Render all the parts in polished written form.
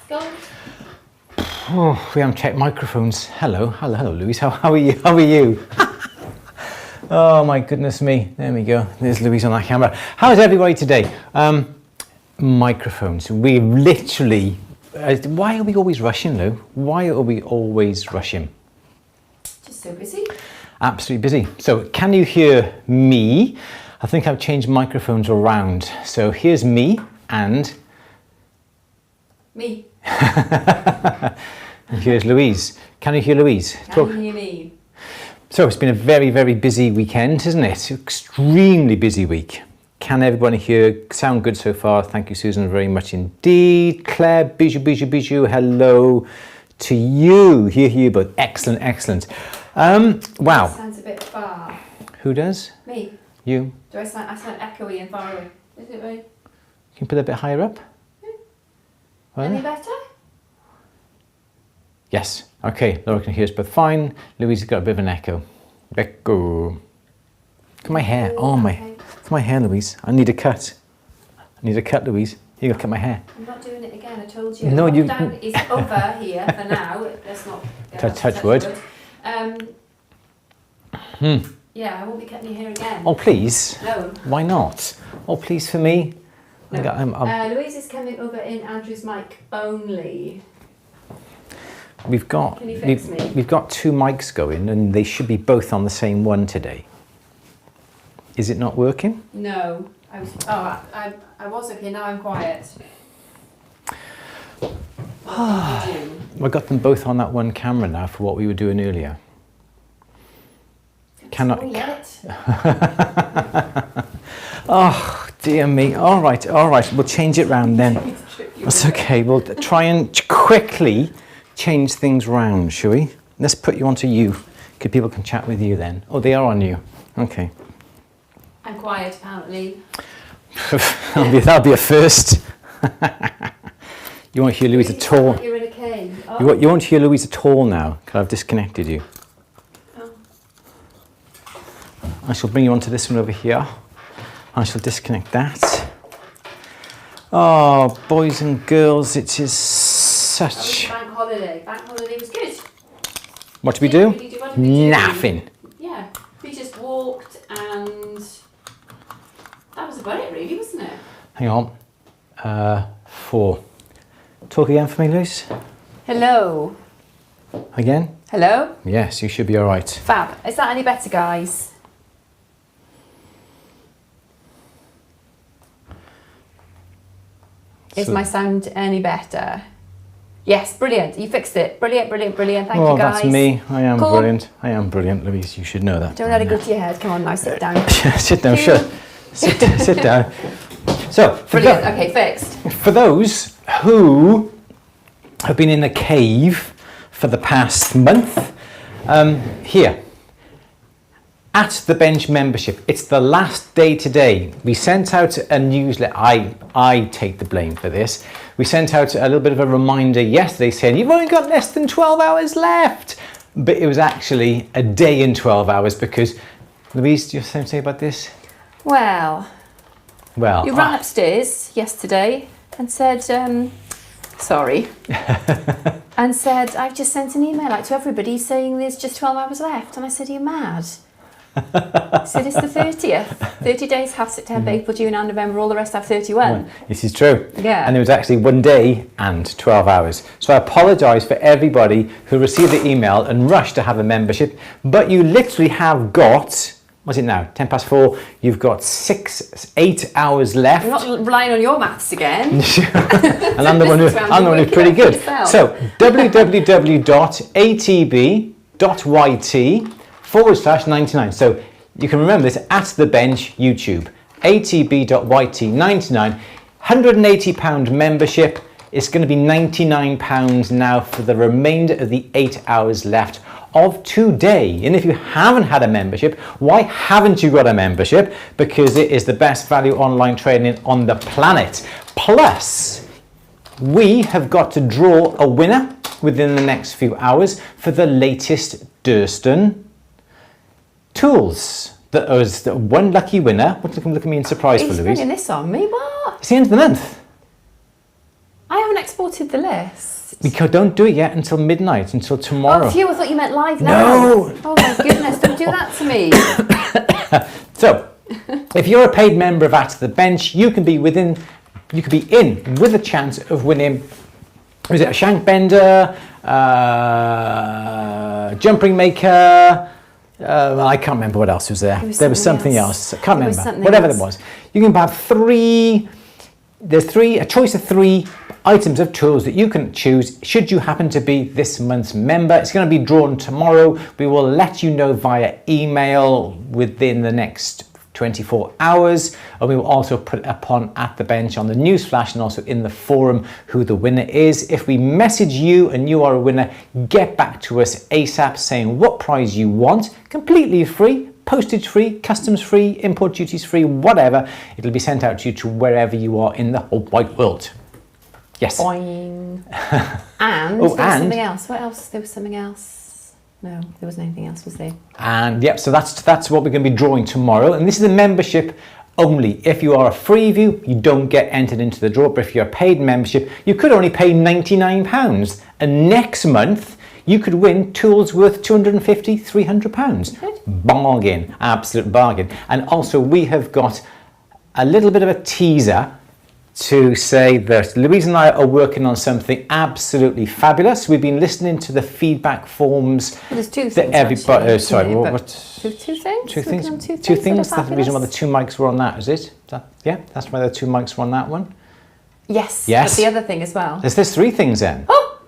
going? Oh, we haven't checked microphones. Hello, Louise. How are you? How are you? Oh my goodness me. There we go. There's Louise on that camera. How is everybody today? Microphones. We literally. Why are we always rushing, Lou? Why are we always rushing? Just so busy. Absolutely busy. So, can you hear me? I think I've changed microphones around. So here's me and me. And here's Louise. Can you hear Louise? Can you hear me? So it's been a very, very busy weekend, isn't it? Extremely busy week. Can everybody here sound good so far? Thank you, Susan, very much indeed. Claire, bijou, bijou, bijou. Hello to you. Here, but excellent, excellent. Wow. That sounds a bit far. Who does? Me. You. Do I sound echoey and far away? Is it right? Can you put it a bit higher up? Any better? Yes. Okay, Laura can hear us both fine. Louise has got a bit of an echo. Echo. Look at my hair. Oh my. Okay. Look at my hair, Louise. I need a cut. Louise. You gotta cut my hair. I'm not doing it again. I told you. No, you. Lockdown is over here for now. Let's not. Touch wood. Yeah, I won't be cutting your hair again. Oh please. No. Why not? Oh please for me. No. Louise is coming over in Andrew's mic only. We've got. Can you fix me? We've got two mics going, and they should be both on the same one today. Is it not working? No. I was okay. Now I'm quiet. What did you do? I got them both on that one camera now for what we were doing earlier. Cannot. Oh dear me. All right. We'll change it round then. That's okay. We'll try and quickly change things round, shall we? Let's put you onto you, because people can chat with you then. Oh, they are on you. Okay. I'm quiet, apparently. that'll be a first. You won't hear Louise at all. You're in a cave. Oh. You won't hear Louise at all now, because I've disconnected you. Oh. I shall bring you onto this one over here. I shall disconnect that. Oh, boys and girls, it is such... Bank holiday. Bank holiday was good. What did we do? Really Nothing. Yeah, we just walked and that was about it really, wasn't it? Hang on. 4. Talk again for me, Luce. Hello. Again? Hello? Yes, you should be all right. Fab. Is that any better, guys? Is my sound any better? Yes, brilliant. You fixed it. Brilliant. Thank you, guys. Oh, that's me. I am Cool. brilliant. I am brilliant, Louise. You should know that. Don't let it go to your head. Come on now, sit down. Sit down, sure. Sit down. So, Brilliant. Okay, fixed. For those who have been in the cave for the past month, here, at the bench membership, it's the last day today. We sent out a newsletter. I take the blame for this. We sent out a little bit of a reminder yesterday saying you've only got less than 12 hours left. But it was actually a day and 12 hours because, Louise, do you have something to say about this? Well, you ran upstairs yesterday and said, sorry, and said, I've just sent an email out to everybody saying there's just 12 hours left. And I said, are you mad? I said, it's the 30th. 30 days have September, April, June and November, all the rest have 31. This is true. Yeah. And it was actually 1 day and 12 hours. So I apologise for everybody who received the email and rushed to have a membership, but you literally have got, what's it now, 10 past 4, you've got 8 hours left. I'm not relying on your maths again. And I'm the one who's pretty good. So www.atb.yt/99. So you can remember this at the bench YouTube. atb.yt/99. £180 membership. It's going to be £99 now for the remainder of the 8 hours left of today. And if you haven't had a membership, why haven't you got a membership? Because it is the best value online training on the planet. Plus, we have got to draw a winner within the next few hours for the latest Durston tools. That was the one lucky winner. Look at me in surprise for Louise. He's this on me. What? It's the end of the month. I haven't exported the list. Because don't do it yet until midnight, until tomorrow. Oh, phew, I thought you meant live now. No! Oh my goodness, don't do that to me. So, if you're a paid member of At the Bench, you can be in with a chance of winning, was it a shank bender, jump ring maker, I can't remember what else was there. There was something else. I can't remember. Whatever it was. You can have a choice of 3 items of tools that you can choose should you happen to be this month's member. It's going to be drawn tomorrow. We will let you know via email within the next 24 hours, and we will also put it upon At the Bench on the news flash and also in the forum who the winner is. If we message you and you are a winner, get back to us ASAP saying what prize you want, completely free, postage free, customs free, import duties free, whatever. It'll be sent out to you to wherever you are in the whole wide world. Yes. Boing. And there was something else. What else? There was something else. No, there wasn't anything else, was there? And yep, so that's what we're going to be drawing tomorrow. And this is a membership only. If you are a freeview, you don't get entered into the draw. But if you're a paid membership, you could only pay £99. And next month, you could win tools worth £250, £300. Bargain, absolute bargain. And also we have got a little bit of a teaser to say that Louise and I are working on something absolutely fabulous. We've been listening to the feedback forms. Well, there's 2 things. That everybody, sorry, what? 2 things? Two things. Two things. That's the reason why the 2 mics were on that, is it? Yeah, that's why the 2 mics were on that one. Yes. Yes. But the other thing as well. There's 3 things then. Oh!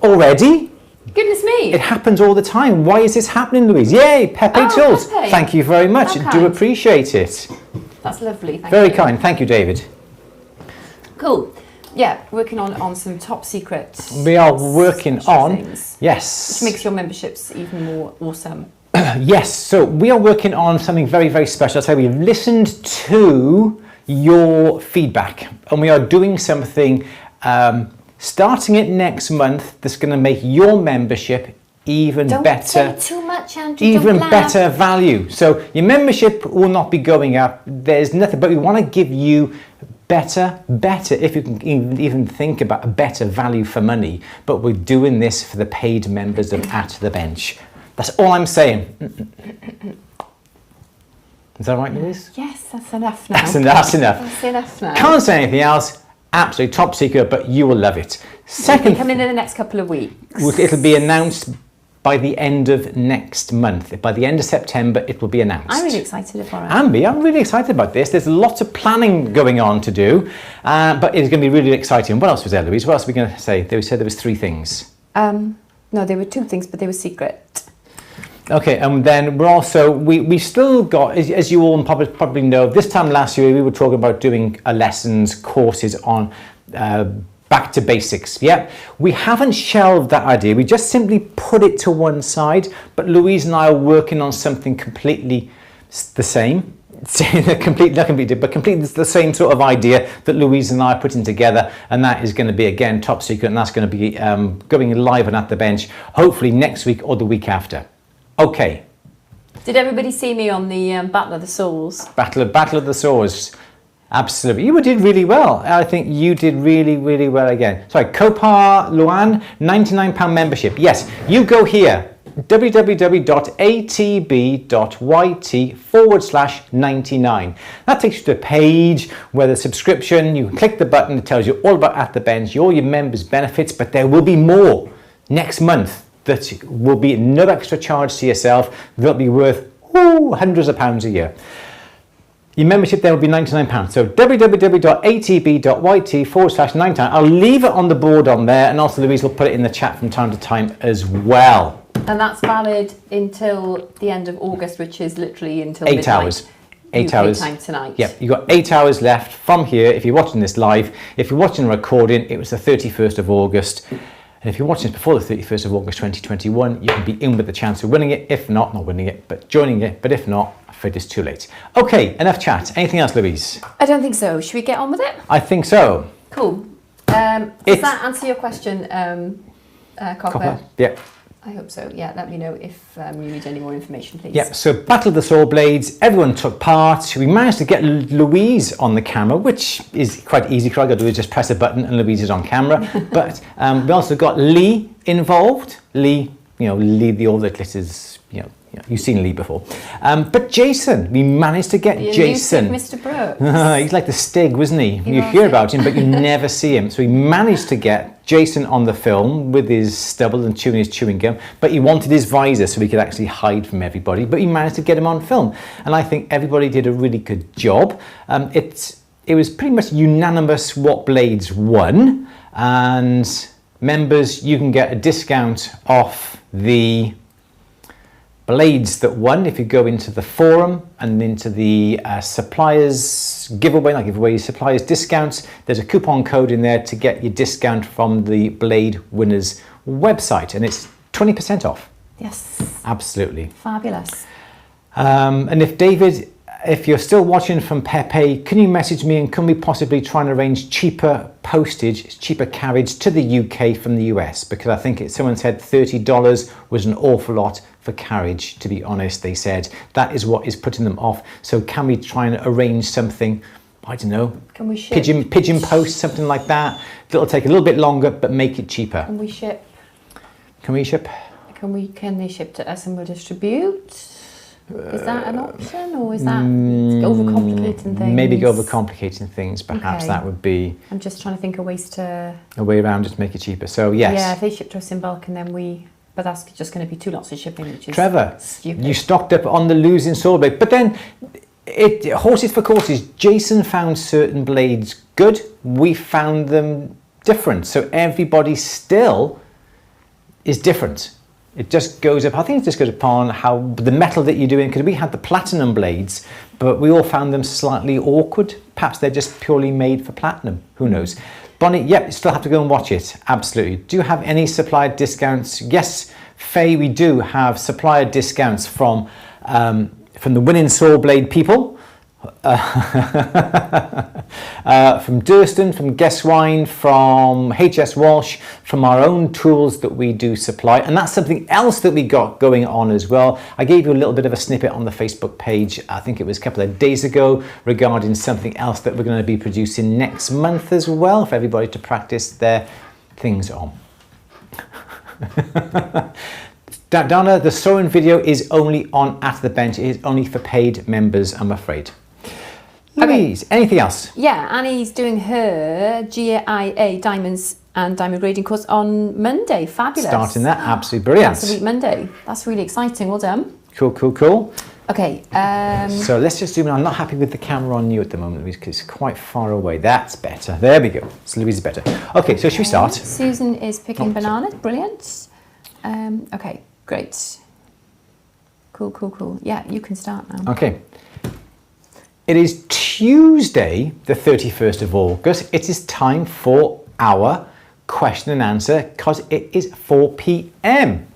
Already? Goodness me. It happens all the time. Why is this happening, Louise? Yay, Pepe Tools. Pepe. Thank you very much. Okay. Do appreciate it. That's lovely. Thank Very you. kind. Thank you, David. Cool. Yeah, working on some top secret. We are working on things, yes, which makes your memberships even more awesome. Yes. So we are working on something very, very special. I'll tell you, we've listened to your feedback, and we are doing something starting it next month that's going to make your membership even Don't better. say too much, Andrew. Even better value. So your membership will not be going up. There's nothing, but we want to give you better, if you can even think about a better value for money. But we're doing this for the paid members of At the Bench. That's all I'm saying. Is that right, Louise? Yes, that's enough now. That's enough. That's enough now. Can't say anything else. Absolutely top secret, but you will love it. Second, coming in the next couple of weeks. It'll be announced by the end of next month. By the end of September, it will be announced. I'm really excited for it. Ambi, I'm really excited about this. There's lots of planning going on to do, but it's going to be really exciting. What else was there, Louise? What else were we going to say? They said there was 3 things. No, there were 2 things, but they were secret. Okay, and then we're also, we still got, as you all probably know, this time last year we were talking about doing lessons, courses on back to basics. Yeah, we haven't shelved that idea. We just simply put it to one side. But Louise and I are working on something completely the same. Not completely, but completely the same sort of idea that Louise and I are putting together, and that is going to be again top secret, and that's going to be going live on At the Bench, hopefully next week or the week after. Okay. Did everybody see me on the Battle of the Souls? Battle of the Swords. Absolutely. You did really well. I think you did really, really well again. Sorry, Copar Luan, £99 membership. Yes, you go here, www.atb.yt/99. That takes you to a page where the subscription, you click the button, it tells you all about At the Bench, all your members' benefits, but there will be more next month that will be no extra charge to yourself. They'll be worth hundreds of pounds a year. Your membership there will be £99. So www.atb.yt/99. I'll leave it on the board on there, and also Louise will put it in the chat from time to time as well. And that's valid until the end of August, which is literally until 8 midnight. hours. 8 hours. time tonight. Yep, you've got 8 hours left from here if you're watching this live. If you're watching a recording, it was the 31st of August. And if you're watching this before the 31st of August 2021, you can be in with the chance of winning it. If not winning it, but joining it. But if not, I'm afraid it's too late. Okay, enough chat. Anything else, Louise? I don't think so. Should we get on with it? I think so. Cool. Does that answer your question, Copper? Yeah. I hope so. Yeah, let me know if you need any more information, please. Yeah, so Battle of the Saw Blades, everyone took part. We managed to get Louise on the camera, which is quite easy, because all I got to do is just press a button and Louise is on camera. But we also got Lee involved. Lee, Lee the all that glitters, you've seen Lee before. But Jason, we managed to get Jason. Mr. Brooks. He's like the Stig, wasn't he? He You was, hear yeah. about him, but you never see him. So we managed to get Jason on the film with his stubble and chewing his chewing gum, but he wanted his visor so he could actually hide from everybody, but he managed to get him on film. And I think everybody did a really good job. It was pretty much unanimous what blades won, and members, you can get a discount off the blades that won if you go into the forum and into the suppliers giveaway, not giveaway, suppliers discounts. There's a coupon code in there to get your discount from the blade winners website, and it's 20% off. Yes. Absolutely. Fabulous. And if David, if you're still watching from Pepe, can you message me, and can we possibly try and arrange cheaper postage, cheaper carriage to the UK from the US? Because I think someone said $30 was an awful lot for carriage, to be honest. They said that is what is putting them off. So can we try and arrange something, I don't know, can we ship? Pigeon post, something like that. It'll take a little bit longer, but make it cheaper. Can we ship? Can we ship? Can they ship to us and we'll distribute? Is that an option, or is that overcomplicating things? Maybe overcomplicating things, perhaps. Okay. That would be... I'm just trying to think of ways to... A way around just to make it cheaper. So, yes. Yeah, if they ship to us in bulk and then we... But that's just going to be 2 lots of shipping, which is Trevor, stupid. you stocked up on the losing sword blade. But then, horses for courses. Jason found certain blades good. We found them different. So everybody still is different. It just goes up, I think it just goes upon how the metal that you're doing, because we had the platinum blades, but we all found them slightly awkward. Perhaps they're just purely made for platinum. Who knows? Bonnie, yep, you still have to go and watch it. Absolutely. Do you have any supplier discounts? Yes, Faye, we do have supplier discounts from the winning saw blade people. From Durston, from Guesswine, from HS Walsh, from our own tools that we do supply. And that's something else that we got going on as well. I gave you a little bit of a snippet on the Facebook page, I think it was a couple of days ago, regarding something else that we're going to be producing next month as well, for everybody to practice their things on. Donna, the sewing video is only on At the Bench. It is only for paid members, I'm afraid. Louise, okay. Anything else? Yeah, Annie's doing her GIA Diamonds and Diamond Grading course on Monday. Fabulous. Starting that, absolutely brilliant. That's a week Monday. That's really exciting. Well done. Cool, cool, cool. Okay. So let's just zoom in. I'm not happy with the camera on you at the moment, Louise, because it's quite far away. That's better. There we go. So Louise is better. Okay, so should we start? Susan is picking bananas. Brilliant. Okay, great. Cool, cool, cool. Yeah, you can start now. Okay. It is Tuesday, the 31st of August. It is time for our question and answer, because it is 4 p.m.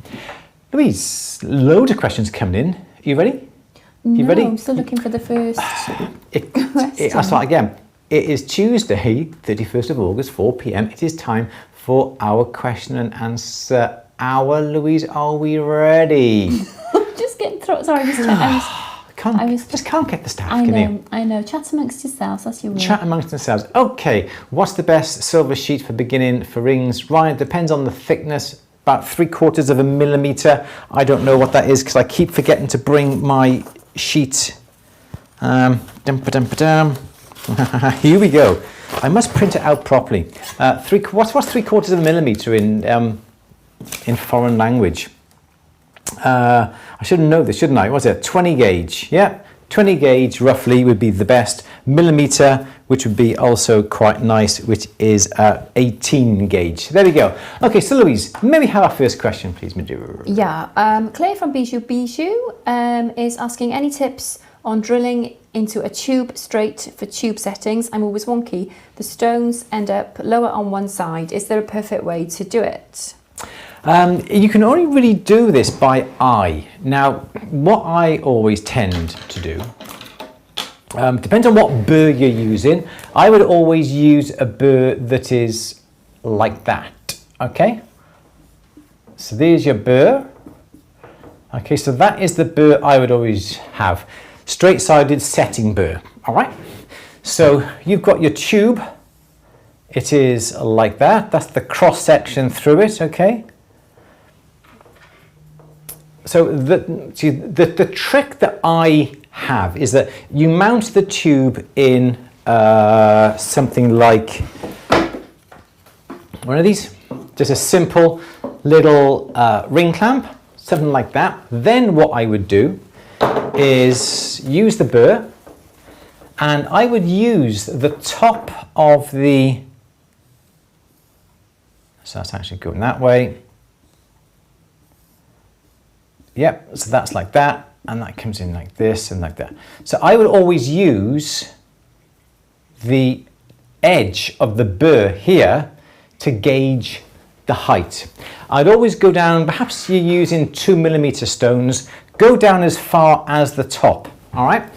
Louise, loads of questions coming in. Are you ready? No, ready? I'm still looking for the first I'll start again. It is Tuesday, 31st of August, 4 p.m. It is time for our question and answer hour. Louise, are we ready? Just getting through. Sorry, just can't get the staff, I can you? I know. Chat amongst yourselves, that's your word. Chat amongst themselves. Okay, what's the best silver sheet for beginning for rings? Right, it depends on the thickness. About 3/4 of a millimetre. I don't know what that is because I keep forgetting to bring my sheet. Here we go. I must print it out properly. What's 3/4 of a millimetre in foreign language? I should know this, shouldn't I? What's it? 20 gauge. Yeah, 20 gauge roughly would be the best. Millimetre, which would be also quite nice, which is 18 gauge. There we go. Okay, so Louise, may we have our first question, please, Madhu? Yeah, Claire from Bijou is asking any tips on drilling into a tube straight for tube settings. I'm always wonky. The stones end up lower on one side. Is there a perfect way to do it? You can only really do this by eye. Now, what I always tend to do, depends on what burr you're using. I would always use a burr that is like that, okay? So there's your burr. Okay, so that is the burr I would always have. Straight-sided setting burr, all right? So you've got your tube. It is like that. That's the cross-section through it, okay? So the trick that I have is that you mount the tube in something like one of these, just a simple little ring clamp, something like that. Then what I would do is use the burr, and I would use the top of the, so that's actually going that way. Yep, so that's like that, and that comes in like this and like that. So I would always use the edge of the burr here to gauge the height. I'd always go down, perhaps you're using 2mm stones, go down as far as the top, all right?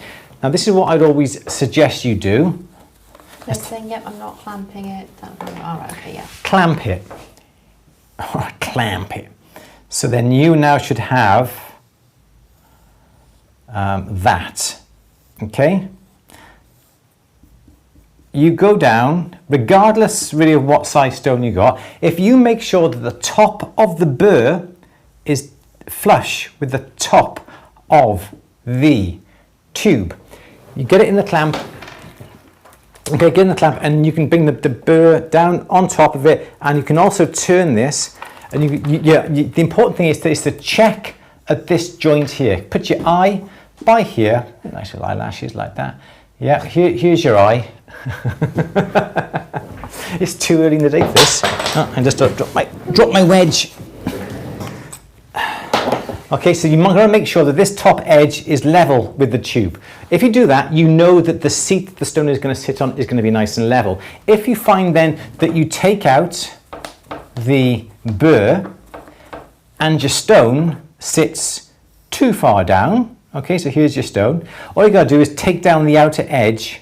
Now this is what I'd always suggest you do. They're saying, yep, I'm not clamping it. All right, okay, yeah. Clamp it, all right, clamp it. So then you now should have that, okay? You go down, regardless really of what size stone you got, if you make sure that the top of the burr is flush with the top of the tube, you get it in the clamp, okay, get in the clamp, and you can bring the burr down on top of it, and you can also turn this, and the important thing is to check at this joint here. Put your eye by here, nice little eyelashes like that. Yeah, here's your eye. It's too early in the day for this. Oh, I just drop my wedge. Okay, so you're going to make sure that this top edge is level with the tube. If you do that, you know that the seat the stone is going to sit on is going to be nice and level. If you find then that you take out the burr and your stone sits too far down, okay, so here's your stone, all you got to do is take down the outer edge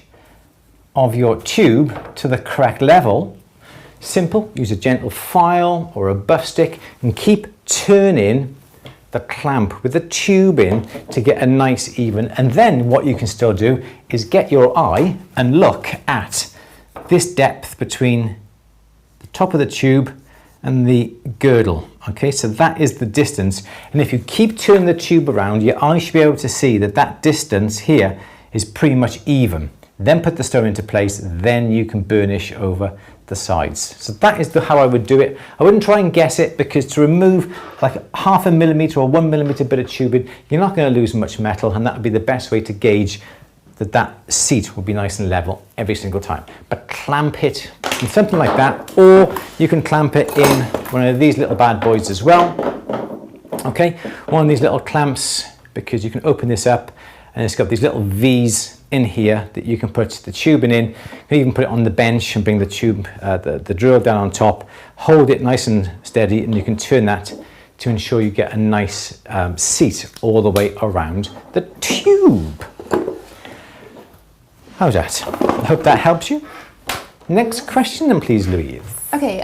of your tube to the correct level. Simple, use a gentle file or a buff stick and keep turning the clamp with the tube in to get a nice even, and then what you can still do is get your eye and look at this depth between the top of the tube and the girdle. Okay, so that is the distance, and if you keep turning the tube around, your eye should be able to see that that distance here is pretty much even. Then put the stone into place, then you can burnish over the sides. So that is how I would do it. I wouldn't try and guess it, because to remove like 0.5 millimeter or 1 millimeter bit of tubing, you're not going to lose much metal, and that would be the best way to gauge that that seat will be nice and level every single time. But clamp it in something like that, or you can clamp it in one of these little bad boys as well. Okay, one of these little clamps, because you can open this up and it's got these little V's in here that you can put the tubing in. You can even put it on the bench and bring the tube, the drill down on top, hold it nice and steady, and you can turn that to ensure you get a nice seat all the way around the tube. How's that? I hope that helps you. Next question then, please, Louise. Okay,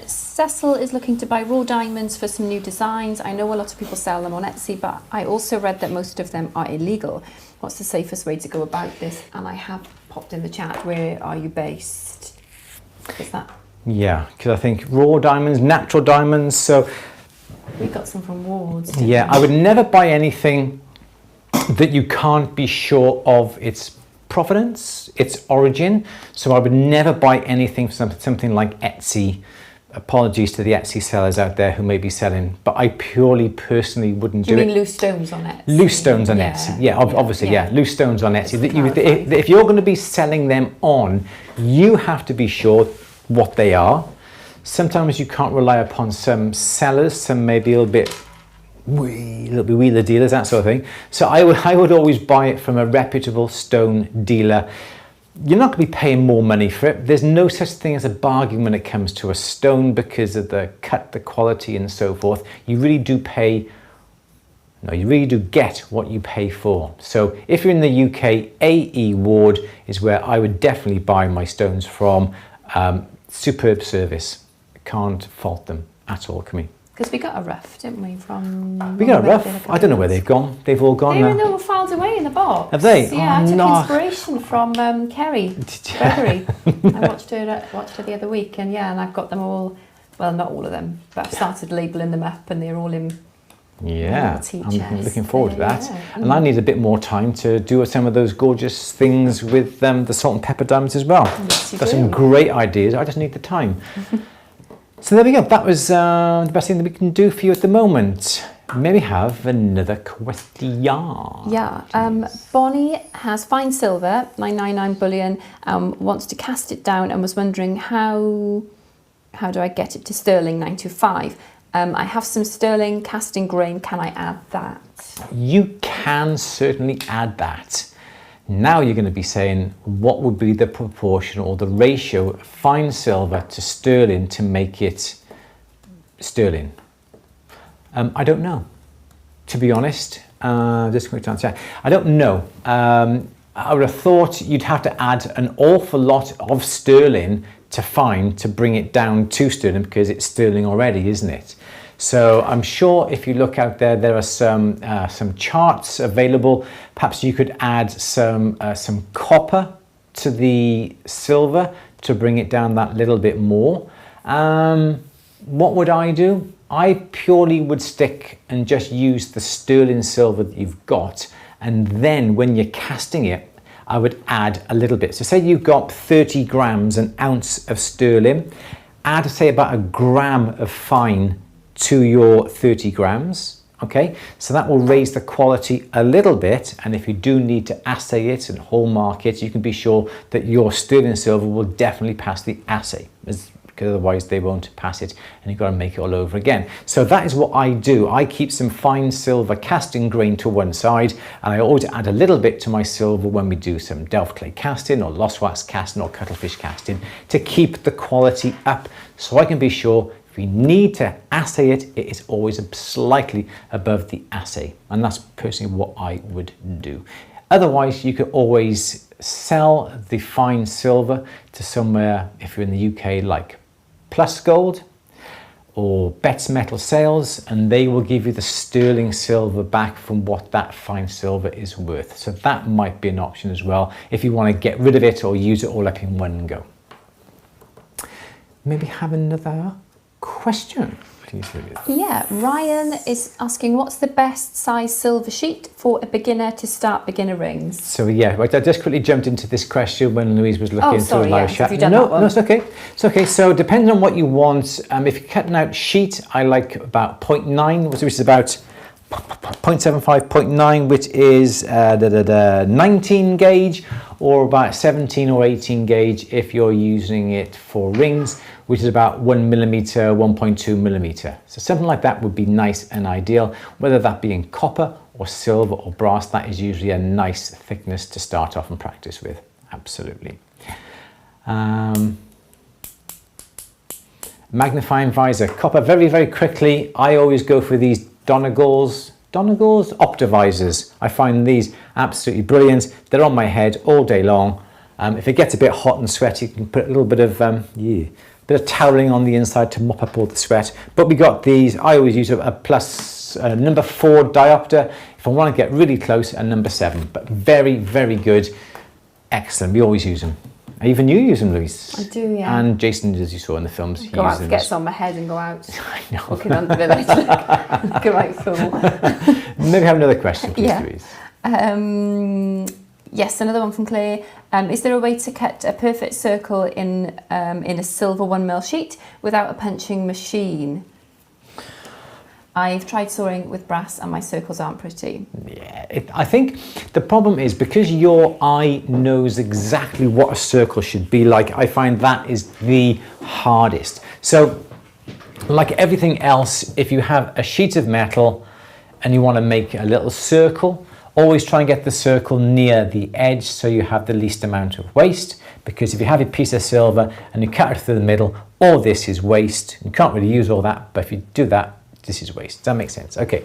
Cecil is looking to buy raw diamonds for some new designs. I know a lot of people sell them on Etsy, but I also read that most of them are illegal. What's the safest way to go about this? And I have popped in the chat, where are you based? Is that? Yeah, because I think raw diamonds, natural diamonds, so... We got some from Wards. Yeah, I would never buy anything that you can't be sure of its provenance, its origin. So I would never buy anything from something like Etsy. Apologies to the Etsy sellers out there who may be selling, but I purely personally wouldn't do it. You mean loose stones on Etsy? Loose stones on Etsy, yeah, obviously, yeah, loose stones on Etsy. If you're going to be selling them on, you have to be sure what they are. Sometimes you can't rely upon some sellers, some may be a little bit wheeler dealers, that sort of thing. So I would always buy it from a reputable stone dealer. You're not going to be paying more money for it. There's no such thing as a bargain when it comes to a stone, because of the cut, the quality and so forth. You really do get what you pay for. So if you're in the UK, AE Ward is where I would definitely buy my stones from. Superb service. Can't fault them at all, can we? Because we got a rough, didn't we? We got a rough. I don't know where they've gone. They've all gone now. They were filed away in the box. Have they? Yeah, I took inspiration from Kerry Gregory. I watched her the other week, and I've got them all. Well, not all of them, but I've started labelling them up, and they're all in. Yeah, I'm looking forward to that. Yeah. And I need a bit more time to do some of those gorgeous things with the salt and pepper diamonds as well. Yes, got some great ideas. I just need the time. So there we go. That was the best thing that we can do for you at the moment. Maybe have another question. Yeah. Bonnie has fine silver, 999 bullion, wants to cast it down and was wondering how do I get it to sterling 925? I have some sterling casting grain. Can I add that? You can certainly add that. Now you're going to be saying what would be the proportion or the ratio of fine silver to sterling to make it sterling. I don't know, to be honest. Just quick answer. I don't know. I would have thought you'd have to add an awful lot of sterling to fine to bring it down to sterling because it's sterling already, isn't it? So I'm sure if you look out there, there are some charts available. Perhaps you could add some copper to the silver to bring it down that little bit more. What would I do? I purely would stick and just use the sterling silver that you've got, and then when you're casting it, I would add a little bit. So say you've got 30 grams, an ounce of sterling, add say about a gram of fine to your 30 grams, okay? So that will raise the quality a little bit, and if you do need to assay it and hallmark it, you can be sure that your sterling silver will definitely pass the assay, because otherwise they won't pass it and you've got to make it all over again. So that is what I do. I keep some fine silver casting grain to one side, and I always add a little bit to my silver when we do some Delft clay casting or lost wax casting or cuttlefish casting to keep the quality up, so I can be sure if we need to assay it, it is always slightly above the assay. And that's personally what I would do. Otherwise, you could always sell the fine silver to somewhere, if you're in the UK, like Plus Gold or Betts Metal Sales, and they will give you the sterling silver back from what that fine silver is worth. So that might be an option as well if you want to get rid of it or use it all up in one go. Maybe have another question, please. Yeah, Ryan is asking what's the best size silver sheet for a beginner to start beginner rings? So yeah, right, I just quickly jumped into this question when Louise was looking through a live chat. No, it's okay. It's okay. So depending on what you want, if you're cutting out sheet, I like about 0.9, which is about 0.75, 0.9, which is 19 gauge, or about 17 or 18 gauge if you're using it for rings, which is about 1 millimeter, 1.2 millimeter. So something like that would be nice and ideal, whether that be in copper or silver or brass. That is usually a nice thickness to start off and practice with. Absolutely. Magnifying visor, copper. Very, very quickly, I always go for these Donegals Optivisors. I find these absolutely brilliant. They're on my head all day long. If it gets a bit hot and sweaty, you can put a little bit of bit of toweling on the inside to mop up all the sweat. But we got these. I always use a plus number 4 diopter if I want to get really close, and number 7. But very, very good, excellent. We always use them. Even you use them, Louise. I do, yeah. And Jason, as you saw in the films, go out, gets on my head and go out. I know. Looking under the light, like a right fool. Maybe have another question, please, Louise. Yes, another one from Claire. Is there a way to cut a perfect circle in a silver 1mm sheet without a punching machine? I've tried sawing with brass and my circles aren't pretty. Yeah, I think the problem is because your eye knows exactly what a circle should be like, I find that is the hardest. So, like everything else, if you have a sheet of metal and you want to make a little circle, always try and get the circle near the edge so you have the least amount of waste, because if you have a piece of silver and you cut it through the middle, all this is waste. You can't really use all that, but if you do that, this is waste. Does that make sense? Okay,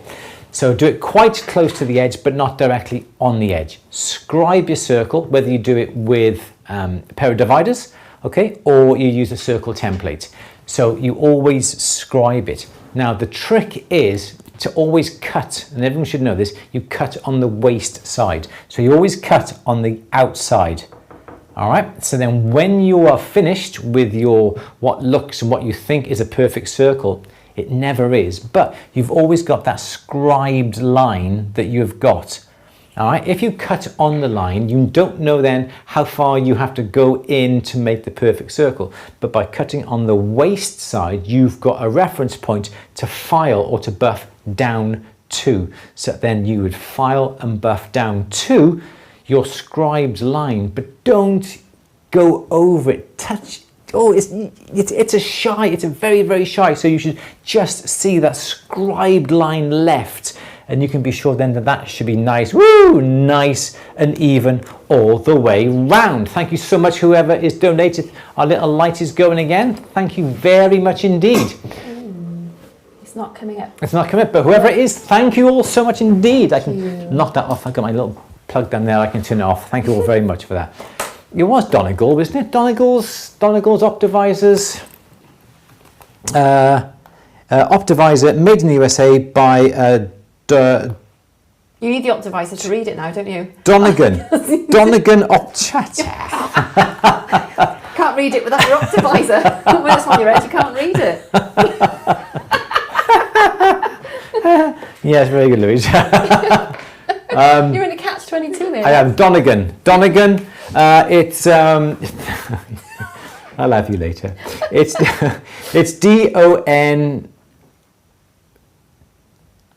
so do it quite close to the edge, but not directly on the edge. Scribe your circle, whether you do it with a pair of dividers, okay, or you use a circle template. So you always scribe it. Now the trick is to always cut, and everyone should know this, you cut on the waist side. So you always cut on the outside. All right, so then when you are finished with your what looks and what you think is a perfect circle, it never is, but you've always got that scribed line that you've got. All right, if you cut on the line, you don't know then how far you have to go in to make the perfect circle. But by cutting on the waist side, you've got a reference point to file or to buff down to. So then you would file and buff down to your scribed line, but don't go over it. Touch. Oh, it's a very, very shy. So you should just see that scribed line left, and you can be sure then that that should be nice, woo, nice and even all the way round. Thank you so much, whoever is donated. Our little light is going again. Thank you very much indeed. It's not coming up. It's not coming up, but whoever it is, thank you all so much indeed. I can knock that off. I've got my little plug down there. I can turn it off. Thank you all very much for that. It was Donegal, wasn't it? Donegal's Optivisors. Optivisor, made in the USA by you need the Optivisor to read it now, don't you? Donegan. Donegan Optivisor. Can't read it without your Optivisor. When it's on your head, you can't read it. Yes, very good, Louise. You're in a catch-22 there. I am Donegan. Donegan. It's I'll have you later. It's D-O-N.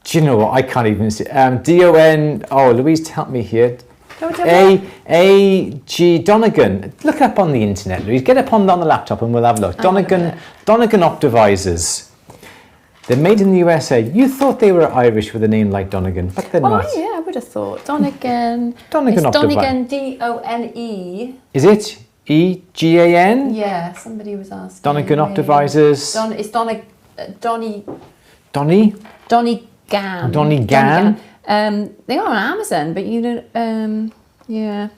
Do you know what? I can't even see. D-O-N. Oh, Louise, help me here. A-G Donegan. Look up on the internet, Louise. Get up on the laptop and we'll have a look. Donegan Optivisors. They're made in the USA. You thought they were Irish with a name like Donegan, but they're not. Yeah, I would have thought. Donegan. Donegan It's Optivisors. Donegan, D-O-N-E. Is it E-G-A-N? Yeah, somebody was asking. Donegan me. Optivisors. It's Donny Donny? Gan. Donny Gan. They are on Amazon, but you don't. Yeah.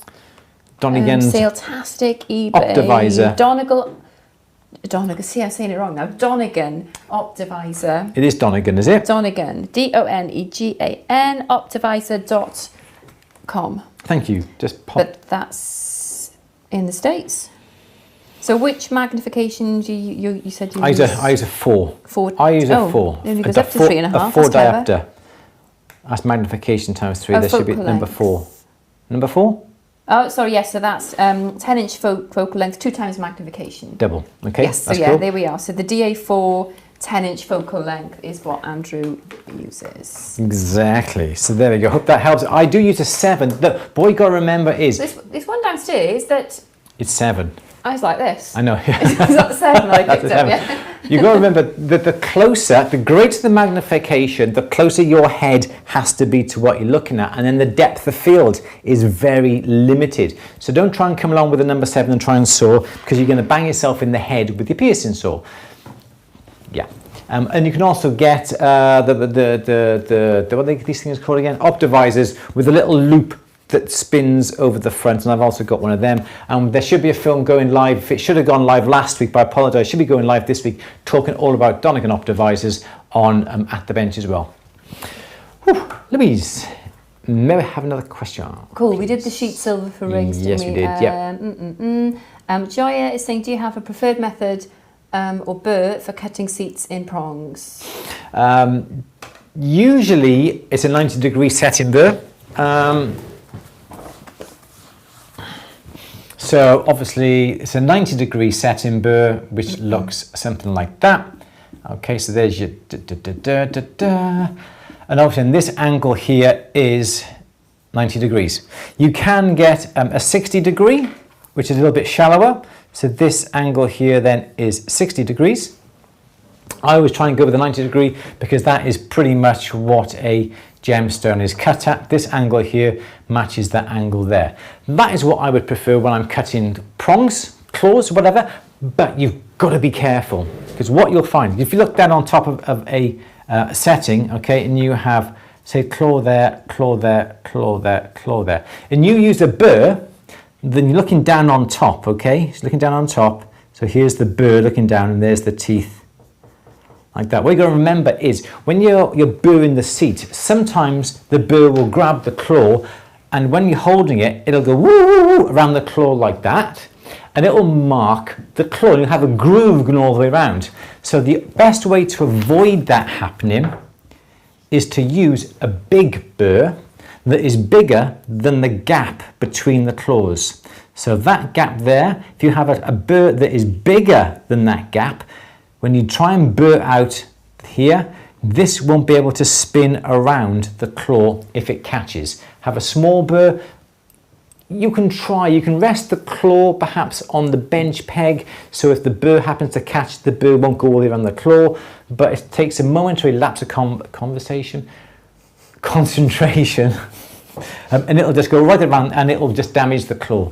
Donegan's Saletastic, eBay. Optivisor. Donegan. See, I'm saying it wrong now. Donegan Optivisor. It is Donegan, is it? Donegan. D-O-N-E-G-A-N. Optivisor.com. Thank you. Just pop. But that's in the States. So which magnification do you said you use? I use a 4. I use a 4. It only goes up to 3.5. A 4 diopter. That's magnification times 3. There should be number 4. Number 4? Oh, sorry, yes. So that's 10-inch focal length, 2 times magnification. Double. Okay. Yes. So yeah, cool. There we are. So the DA4 10-inch focal length is what Andrew uses. Exactly. So there we go. Hope that helps. I do use a 7. The boy you got to remember is this one downstairs that it's 7. I was like this. I know. Is that the 7 I picked up? Yeah. You got to remember that the greater the magnification, the closer your head has to be to what you're looking at, and then the depth of field is very limited. So don't try and come along with a number 7 and try and saw, because you're going to bang yourself in the head with your piercing saw. Yeah. And you can also get what are these things called again? Optivisors with a little loop that spins over the front, and I've also got one of them. There should be a film going live. It should have gone live last week, but I apologise. It should be going live this week, talking all about Donegan Optivisors on At the Bench as well. Whew. Louise, may I have another question? Cool. Please. We did the sheet silver for rings, yes, didn't we did. Yeah. Joya is saying, do you have a preferred method or burr for cutting seats in prongs? Usually, it's a 90-degree setting burr. So obviously it's a 90-degree setting burr, which looks something like that. Okay, so there's your and obviously this angle here is 90 degrees. You can get a 60 degree, which is a little bit shallower. So this angle here then is 60 degrees. I always try and go with a 90 degree because that is pretty much what a gemstone is cut at. This angle here matches that angle there. That is what I would prefer when I'm cutting prongs, claws, whatever, but you've got to be careful, because what you'll find, if you look down on top of a setting, okay, and you have, say, claw there, claw there, claw there, claw there, and you use a burr, then you're looking down on top, okay, so looking down on top, so here's the burr looking down, and there's the teeth like that. What you got to remember is when you're burring the seat, sometimes the burr will grab the claw, and when you're holding it, it'll go woo, woo, woo around the claw like that, and it will mark the claw. You'll have a groove going all the way around. So the best way to avoid that happening is to use a big burr that is bigger than the gap between the claws. So that gap there, if you have a burr that is bigger than that gap, when you try and burr out here, this won't be able to spin around the claw if it catches. Have a small burr. You can rest the claw perhaps on the bench peg, so if the burr happens to catch, the burr won't go all the way around the claw, but it takes a momentary lapse of concentration, and it'll just go right around and it'll just damage the claw.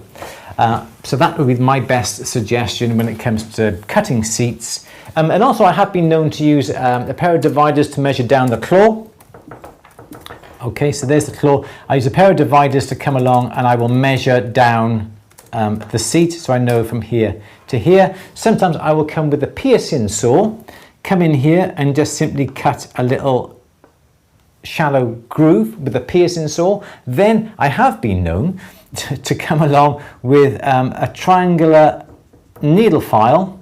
So that would be my best suggestion when it comes to cutting seats. And also I have been known to use a pair of dividers to measure down the claw. Okay, so there's the claw. I use a pair of dividers to come along and I will measure down the seat, so I know from here to here. Sometimes I will come with a piercing saw, come in here and just simply cut a little shallow groove with a piercing saw. Then I have been known to come along with a triangular needle file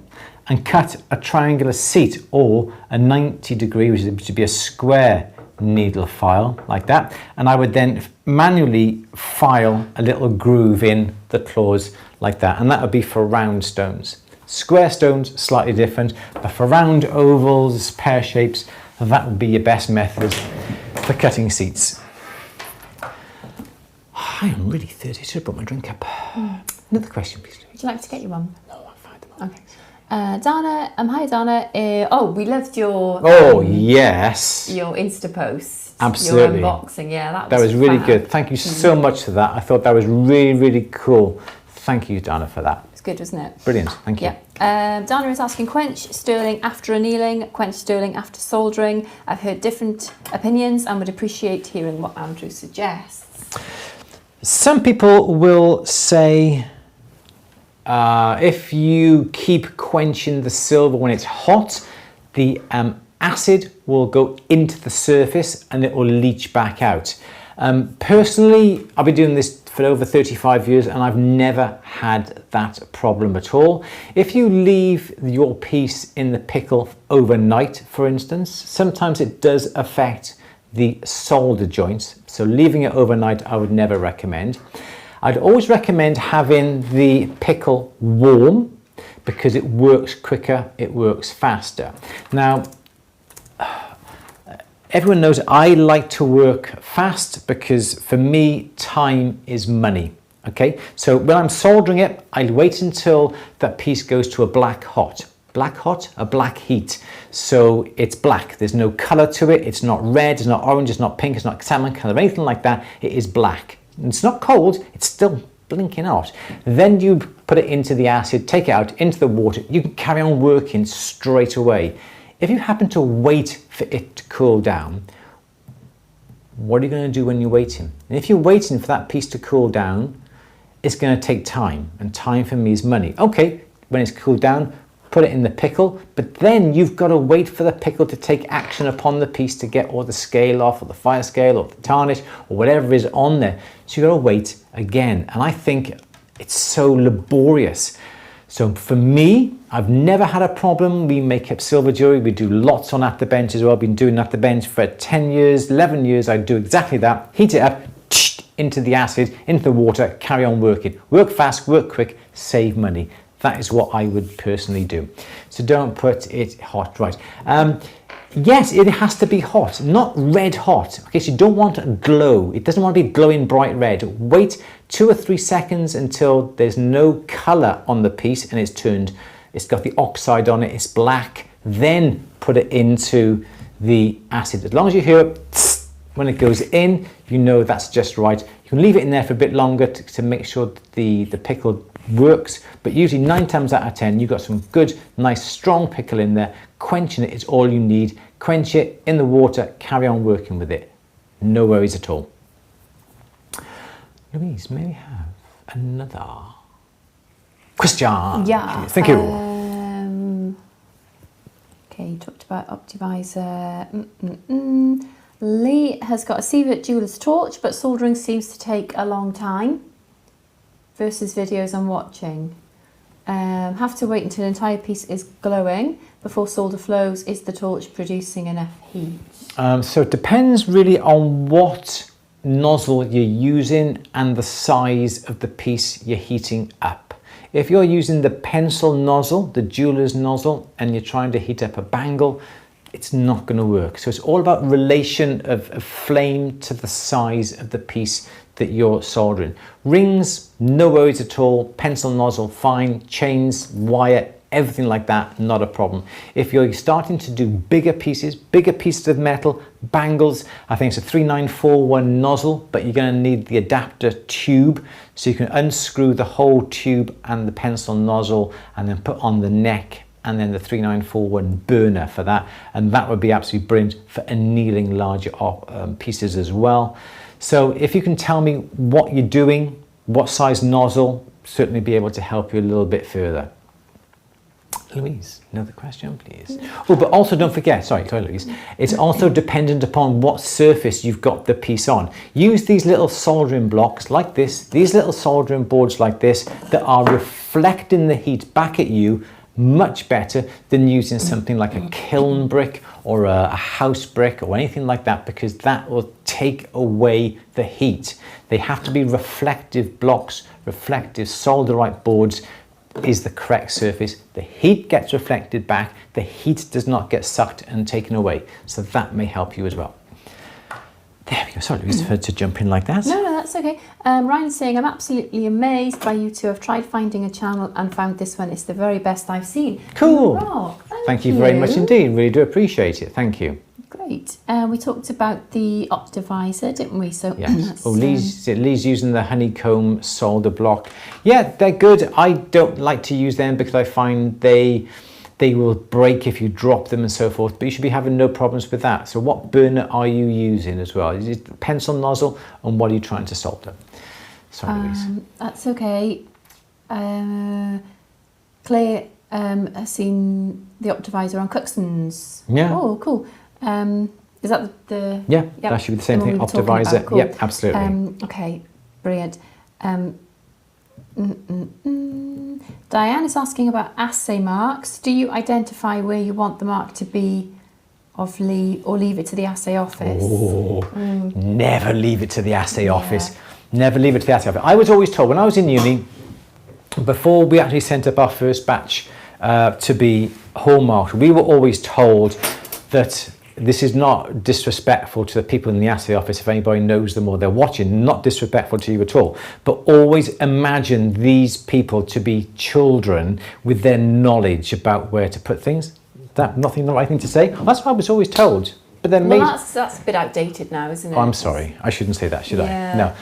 and cut a triangular seat, or a 90 degree, which would be a square needle file like that, and I would then manually file a little groove in the claws like that, and that would be for round stones. Square stones slightly different, but for round ovals, pear shapes, that would be your best method for cutting seats. I am really thirsty. Should have brought my drink up. Another question, please. Would you like to get you one? No, I'm fine at the moment. Okay. Dana, hi Dana. We loved your yes, your Insta post. Absolutely. Your unboxing, yeah, that was really good. Thank you so much for that. I thought that was really, really cool. Thank you, Dana, for that. It's good, wasn't it? Brilliant. Thank you. Yeah. Dana is asking, quench sterling after annealing, quench sterling after soldering. I've heard different opinions and would appreciate hearing what Andrew suggests. Some people will say, if you keep quenching the silver when it's hot, the acid will go into the surface and it will leach back out. Personally, I've been doing this for over 35 years and I've never had that problem at all. If you leave your piece in the pickle overnight, for instance, sometimes it does affect the solder joints. So leaving it overnight, I would never recommend. I'd always recommend having the pickle warm because it works quicker, it works faster. Now, everyone knows I like to work fast because for me, time is money. Okay, so when I'm soldering it, I wait until that piece goes to a black hot. Black hot, a black heat. So it's black, there's no color to it, it's not red, it's not orange, it's not pink, it's not salmon color, anything like that, it is black. It's not cold, it's still blinking hot. Then you put it into the acid, take it out into the water, you can carry on working straight away. If you happen to wait for it to cool down, what are you going to do when you're waiting? And if you're waiting for that piece to cool down, it's going to take time, and time for me is money. Okay, when it's cooled down, put it in the pickle, but then you've got to wait for the pickle to take action upon the piece to get all the scale off, or the fire scale, or the tarnish, or whatever is on there. So you've got to wait again. And I think it's so laborious. So for me, I've never had a problem. We make up silver jewelry. We do lots on At The Bench as well. I've been doing At The Bench for 10 years, 11 years. I do exactly that. Heat it up, into the acid, into the water, carry on working. Work fast, work quick, save money. That is what I would personally do. So don't put it hot, right? Yes, it has to be hot, not red hot. Okay, so you don't want a glow. It doesn't want to be glowing bright red. Wait 2 or 3 seconds until there's no color on the piece and it's got the oxide on it, it's black. Then put it into the acid. As long as you hear it, when it goes in, you know that's just right. You can leave it in there for a bit longer to make sure that the pickle works, but usually 9 times out of 10 you've got some good, nice, strong pickle in there. Quenching it is all you need. Quench it in the water, carry on working with it. No worries at all. Louise, may we have another question? Yeah. Thank you. Okay, you talked about Optivisor. Lee has got a Sievert jeweler's torch, but soldering seems to take a long time versus videos I'm watching. Have to wait until an entire piece is glowing before solder flows. Is the torch producing enough heat? So it depends really on what nozzle you're using and the size of the piece you're heating up. If you're using the pencil nozzle, the jeweler's nozzle, and you're trying to heat up a bangle, it's not going to work. So it's all about relation of flame to the size of the piece that you're soldering. Rings, no worries at all. Pencil nozzle, fine. Chains, wire, everything like that, not a problem. If you're starting to do bigger pieces of metal, bangles, I think it's a 3941 nozzle, but you're going to need the adapter tube, so you can unscrew the whole tube and the pencil nozzle and then put on the neck and then the 3941 burner for that, and that would be absolutely brilliant for annealing larger pieces as well. So if you can tell me what you're doing, what size nozzle, certainly be able to help you a little bit further. Louise, another question, please. Oh, but also don't forget, sorry, Louise, it's also dependent upon what surface you've got the piece on. Use these little soldering blocks like this, these little soldering boards like this, that are reflecting the heat back at you much better than using something like a kiln brick or a house brick or anything like that, because that will take away the heat. They have to be reflective blocks, reflective solderite boards is the correct surface. The heat gets reflected back, the heat does not get sucked and taken away. So that may help you as well. There we go. Sorry, Louise, to jump in like that. No, that's okay. Ryan's saying, I'm absolutely amazed by you two. I've tried finding a channel and found this one. It's the very best I've seen. Cool. Oh, thank you very much indeed. Really do appreciate it. Thank you. Great. We talked about the Optivisor, didn't we? So yes. Oh, Lee's using the honeycomb solder block. Yeah, they're good. I don't like to use them because I find they will break if you drop them and so forth, but you should be having no problems with that. So what burner are you using as well? Is it the pencil nozzle, and what are you trying to solder? Sorry, Louise. That's okay. Claire has seen the Optivisor on Cuxton's. Yeah. Oh, cool. Is that the yeah, that should be the same thing, Optivisor. Cool. Yep, absolutely. Okay, brilliant. Diane is asking about assay marks. Do you identify where you want the mark to be of Lee, or leave it to the assay office? Oh, never leave it to the assay office. Never leave it to the assay office. I was always told when I was in uni, before we actually sent up our first batch to be hallmarked, we were always told that this is not disrespectful to the people in the assay office if anybody knows them or they're watching, not disrespectful to you at all, but always imagine these people to be children with their knowledge about where to put things. That nothing the right thing to say? That's what I was always told. But then that's a bit outdated now, isn't it? Oh, I'm sorry, I shouldn't say that, should I? No.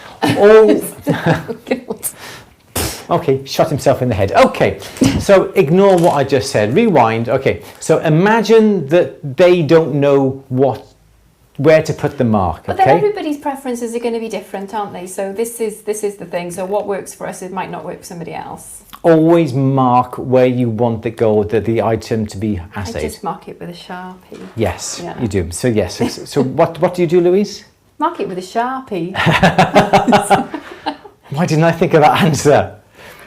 Okay, shot himself in the head. Okay, so ignore what I just said. Rewind. Okay, so imagine that they don't know where to put the mark. But then everybody's preferences are going to be different, aren't they? So this is the thing. So what works for us, it might not work for somebody else. Always mark where you want the item to be assayed. I just mark it with a Sharpie. Yes, you do. So yes. So what do you do, Louise? Mark it with a Sharpie. Why didn't I think of that answer?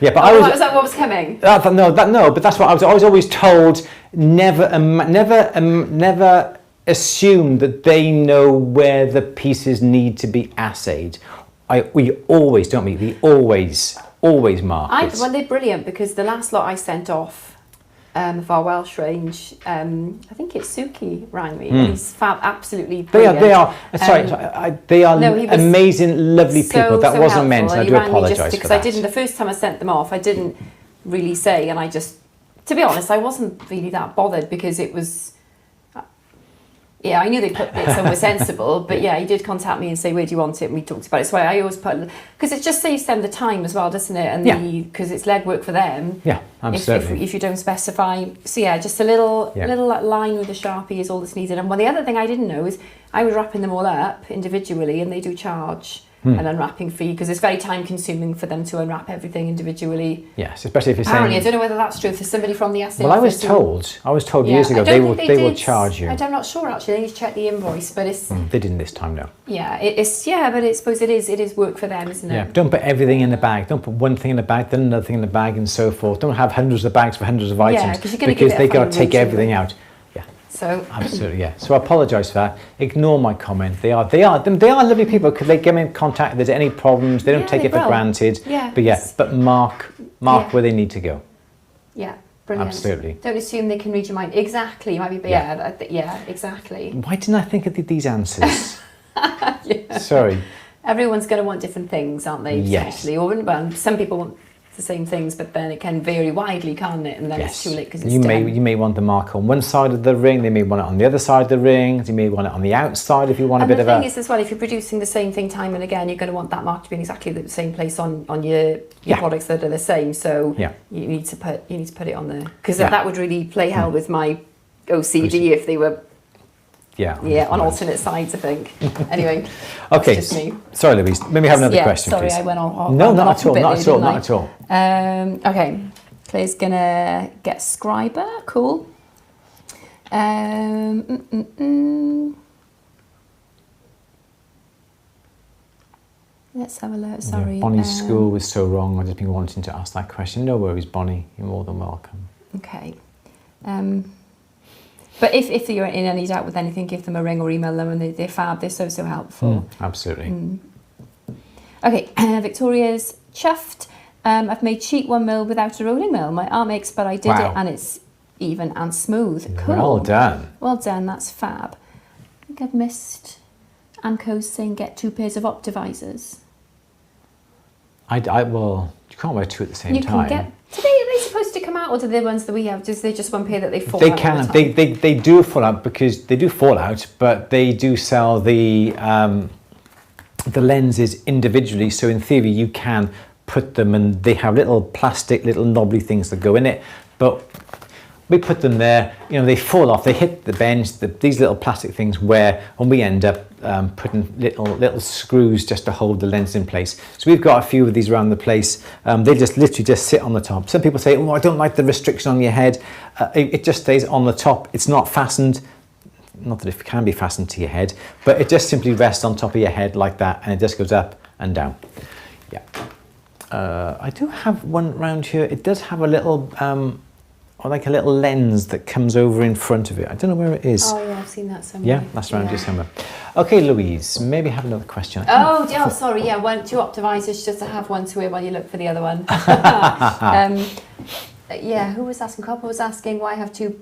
Yeah, but was that what was coming? No, but that's what I was always told. Never assume that they know where the pieces need to be assayed. We always, don't we? We always mark it. Well, they're brilliant, because the last lot I sent off of our Welsh range, I think it's Suki rang me. He's absolutely brilliant. They are amazing, lovely people. That wasn't meant, and I do apologise for that. Because the first time I sent them off, I didn't really say, and I just, to be honest, I wasn't really that bothered, because it was, I knew they put it somewhere sensible, but he did contact me and say, where do you want it? And we talked about it. So I always put, because it just saves them the time as well, doesn't it? And because it's legwork for them. Yeah, absolutely. If you don't specify. So just a little line with a Sharpie is all that's needed. And the other thing I didn't know is I was wrapping them all up individually, and they do charge. an unwrapping fee, because it's very time consuming for them to unwrap everything individually. Yes, especially if you're Apparently, saying... I don't know whether that's true. For somebody from the SA Well, office I was told years ago they will charge you. I'm not sure actually. I need to check the invoice, but it's... They didn't this time, no. Yeah, but I suppose it is work for them, isn't it? Yeah, don't put everything in the bag. Don't put one thing in the bag, then another thing in the bag, and so forth. Don't have hundreds of bags for hundreds of items, because they got to take everything out. Yeah. So absolutely, yeah. So I apologise for that. Ignore my comment. They are lovely people. Could they get me in contact if there's any problems? They don't take it for granted. Yeah. But mark where they need to go. Yeah. Brilliant. Absolutely. Don't assume they can read your mind. Exactly. You might be exactly. Why didn't I think of these answers? Sorry. Everyone's going to want different things, aren't they? Yes. Or some people want the same things, but then it can vary widely, can't it? And then it's too late because it's you may want the mark on one side of the ring. They may want it on the other side of the ring. You may want it on the outside if you want a bit of a... And the thing is as well, if you're producing the same thing time and again, you're going to want that mark to be in exactly the same place on your products that are the same. So you need to put it on there, because that would really play hell with my OCD if they were on alternate sides, I think. Anyway, okay. Just me. Sorry, Louise. Maybe have another question, sorry, please. I went on. No, not at all. Okay, Claire's gonna get Scriber. Cool. Let's have a look. Sorry. Yeah, Bonnie's school was so wrong. I've just been wanting to ask that question. No worries, Bonnie. You're more than welcome. Okay. But if you're in any doubt with anything, give them a ring or email them, and they're fab. They're so helpful. Absolutely. Okay, Victoria's chuffed. I've made sheet 1 mil without a rolling mill. My arm aches, but I did it, and it's even and smooth. Cool. Well done. Well done. That's fab. I think I've missed Anco's saying get 2 pairs of optivisors. Well, you can't wear 2 at the same time. Are they supposed to come out, or do the ones that we have, is there just one pair that they fall out? They can. They do fall out, because they do fall out, but they do sell the lenses individually. So in theory, you can put them, and they have little plastic, little knobbly things that go in it. But we put them there. They fall off. They hit the bench. These little plastic things wear, and we end up putting little screws just to hold the lens in place. So we've got a few of these around the place. They just literally just sit on the top. Some people say, "Oh, I don't like the restriction on your head." It just stays on the top. It's not fastened. Not that it can be fastened to your head, but it just simply rests on top of your head like that, and it just goes up and down. Yeah. I do have one around here. It does have a little, like a little lens that comes over in front of it. I don't know where it is. Oh yeah, I've seen that somewhere. Yeah, that's around here somewhere. Okay, Louise, maybe have another question. Sorry. Yeah, 2 optimisors just to have one to wear while you look for the other one. Yeah, who was asking? Copper was asking why I have 2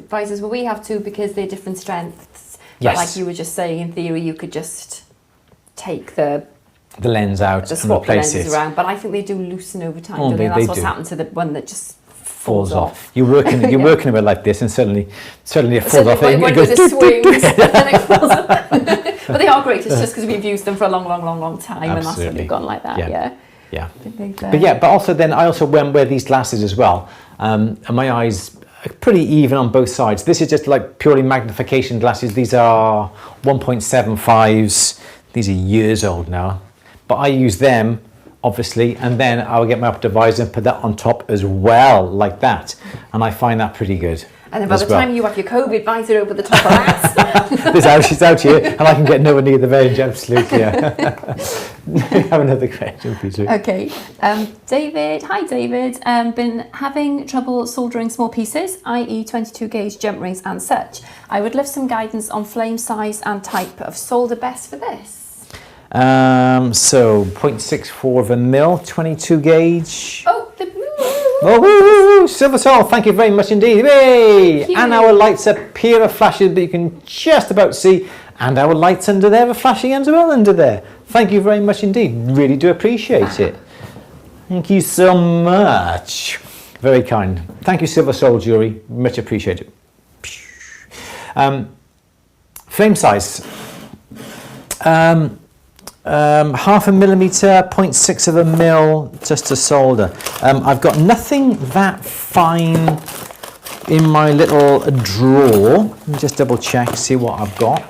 visors. Well, we have 2 because they're different strengths. Yes. But like you were just saying, in theory, you could just take the lens out and replace it. Around, but I think they do loosen over time. Oh, That's what's happened to the one that just falls off. You're working a bit like this, and suddenly it falls off. It goes swings, and then it falls off. But they are great. It's just because we've used them for a long time, and that's when they've gone like that. Yeah. But also then I also wear these glasses as well, and my eyes are pretty even on both sides. This is just like purely magnification glasses. These are 1.75s. These are years old now, but I use them obviously, and then I'll get my optivisor and put that on top as well, like that, and I find that pretty good. And then by the time you have your COVID visor over the top of that, she's out here, and I can get nowhere near the bench. Absolutely, yeah. Have another question, please. Okay, David. Hi, David. Been having trouble soldering small pieces, i.e., 22 gauge jump rings and such. I would love some guidance on flame size and type of solder best for this. So 0.64 of a mil, 22 gauge. Oh, Silver Soul, thank you very much indeed. Hey! And our lights up here are flashing, but you can just about see. And our lights under there are flashing as well under there. Thank you very much indeed. Really do appreciate it. Thank you so much. Very kind. Thank you, Silver Soul Jury. Much appreciated. Flame size. 0.5 millimeter, 0.6 of a mil, just to solder. I've got nothing that fine in my little drawer. Let me just double check, see what I've got.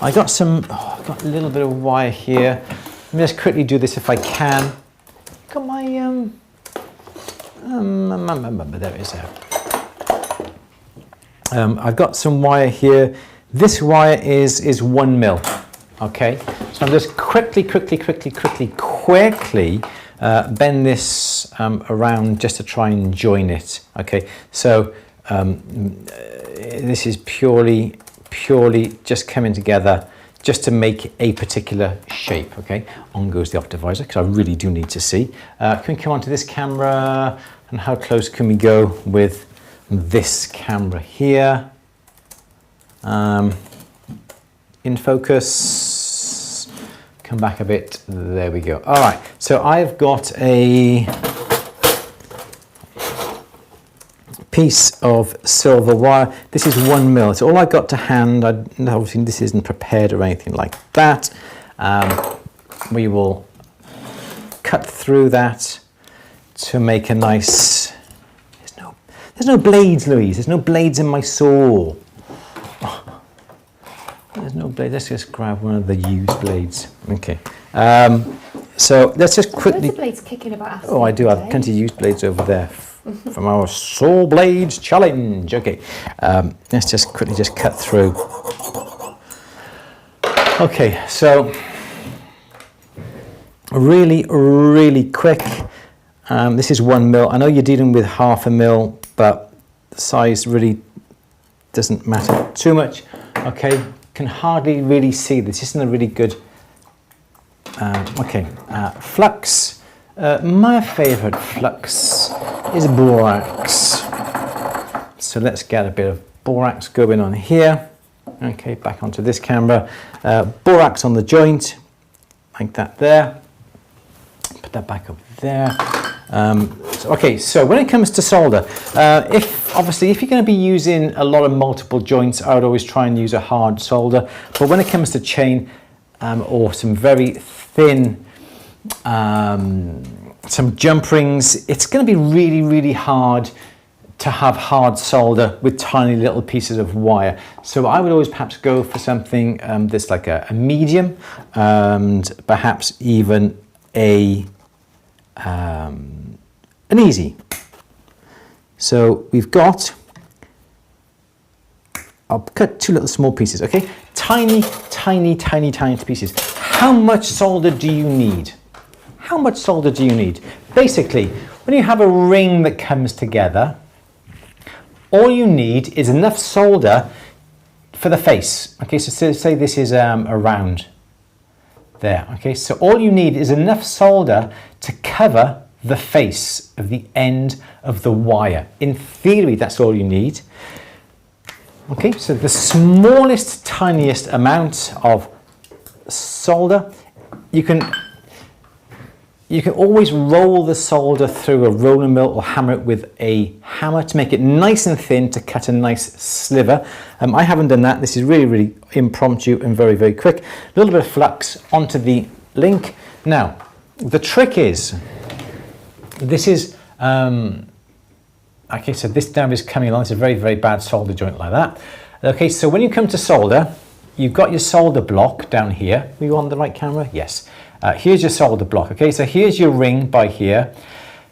I got some, got a little bit of wire here. Let me just quickly do this if I can. Got my there it is there. I've got some wire here. This wire is 1 mil. Okay, so I'm just quickly bend this around just to try and join it. Okay, so this is purely just coming together just to make a particular shape. Okay, on goes the optivisor because I really do need to see. Can we come onto this camera, and how close can we go with this camera here? In focus, come back a bit, there we go. All right, so I've got a piece of silver wire. This is 1 mil. It's all I got to hand. Obviously this isn't prepared or anything like that. We will cut through that to make a nice, there's no blades, Louise. There's no blades in my saw. There's no blade. Let's just grab one of the used blades. Okay. So let's just quickly. Loads of blades kicking about. Oh, I do have plenty of used blades over there from our saw blades challenge. Okay. Let's just quickly just cut through. Okay. So really quick. This is 1 mil. I know you're dealing with 0.5 mil, but the size really doesn't matter too much. Okay. Can hardly really see this. Isn't a really good. Flux. My favorite flux is borax. So let's get a bit of borax going on here. Okay, back onto this camera. Borax on the joint, like that there. Put that back up there. Okay, so when it comes to solder, if you're going to be using a lot of multiple joints, I would always try and use a hard solder. But when it comes to chain or some very thin, some jump rings, it's going to be really hard to have hard solder with tiny little pieces of wire. So I would always perhaps go for something that's like a medium, and perhaps even an easy. So we've got, I'll cut 2 little small pieces, okay? Tiny pieces. How much solder do you need? How much solder do you need? Basically, when you have a ring that comes together, all you need is enough solder for the face. Okay, so say this is a round there. Okay, so all you need is enough solder to cover the face of the end of the wire. In theory, that's all you need. Okay, so the smallest, tiniest amount of solder, you can always roll the solder through a roller mill or hammer it with a hammer to make it nice and thin to cut a nice sliver. I haven't done that. This is really impromptu and very quick. A little bit of flux onto the link. Now, the trick is, this is, okay, so this now is coming along. It's a very bad solder joint like that. Okay, so when you come to solder, you've got your solder block down here. Are you on the right camera? Yes. Here's your solder block. Okay, so here's your ring by here.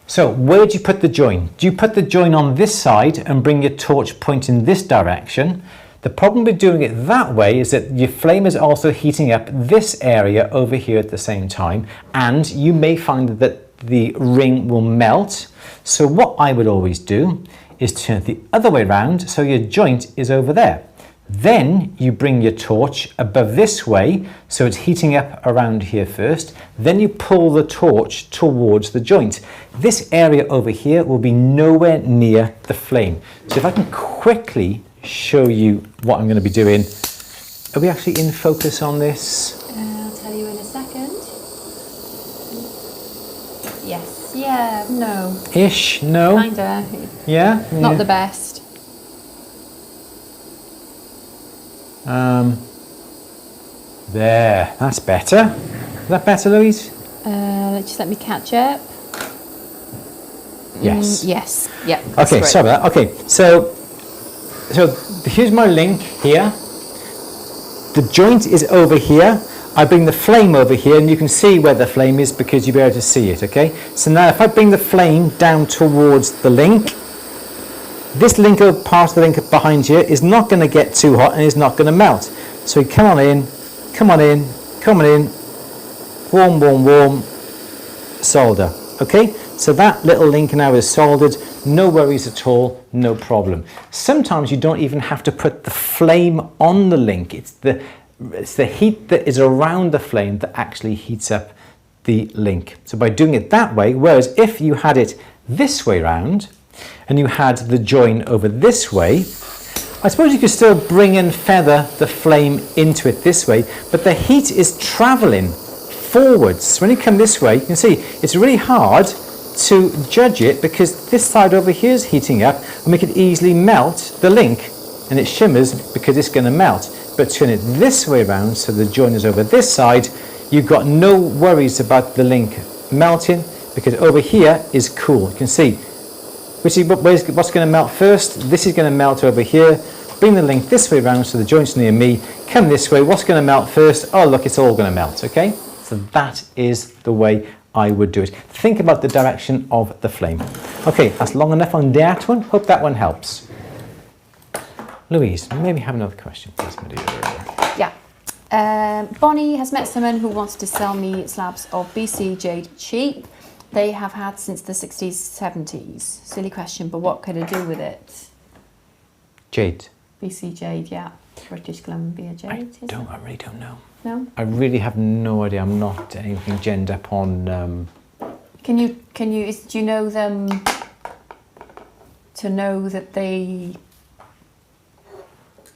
So where do you put the join? Do you put the join on this side and bring your torch pointing this direction? The problem with doing it that way is that your flame is also heating up this area over here at the same time, and you may find that the ring will melt. So what I would always do is turn it the other way around, so your joint is over there. Then you bring your torch above this way, so it's heating up around here first. Then you pull the torch towards the joint. This area over here will be nowhere near the flame. So if I can quickly show you what I'm going to be doing. Are we actually in focus on this? I'll tell you in a second. Yes. Yeah. No. Ish. No. Kinda. Yeah. Not the best. There. That's better. Is that better, Louise? Just let me catch up. Yes. Yes. Yep. Okay. Sorry about that. Okay. So here's my link here. The joint is over here. I bring the flame over here, and you can see where the flame is because you'll be able to see it, okay? So now if I bring the flame down towards the link, this link part of the link behind here is not going to get too hot and is not going to melt. So come on in, come on in, come on in, warm, warm, warm, solder, okay? So that little link now is soldered, no worries at all, no problem. Sometimes you don't even have to put the flame on the link, it's the heat that is around the flame that actually heats up the link. So by doing it that way, whereas if you had it this way round and you had the join over this way, I suppose you could still bring and feather the flame into it this way, but the heat is traveling forwards. When you come this way, you can see it's really hard to judge it because this side over here is heating up and we could easily melt the link, and it shimmers because it's going to melt. But turn it this way around so the join is over this side, you've got no worries about the link melting because over here is cool. You can see what's going to melt first. This is going to melt over here. Bring the link this way around so the joint's near me. Come this way. What's going to melt first? Oh look, it's all going to melt, okay? So that is the way I would do it. Think about the direction of the flame. Okay, that's long enough on that one. Hope that one helps. Louise, maybe have another question, please, my dear. Yeah. Bonnie has met someone who wants to sell me slabs of BC jade cheap. They have had since the 60s, 70s. Silly question, but what could I do with it? Jade. BC jade, yeah. British Columbia jade. I really don't know. No? I really have no idea. I'm not anything genned up on... Do you know them to know that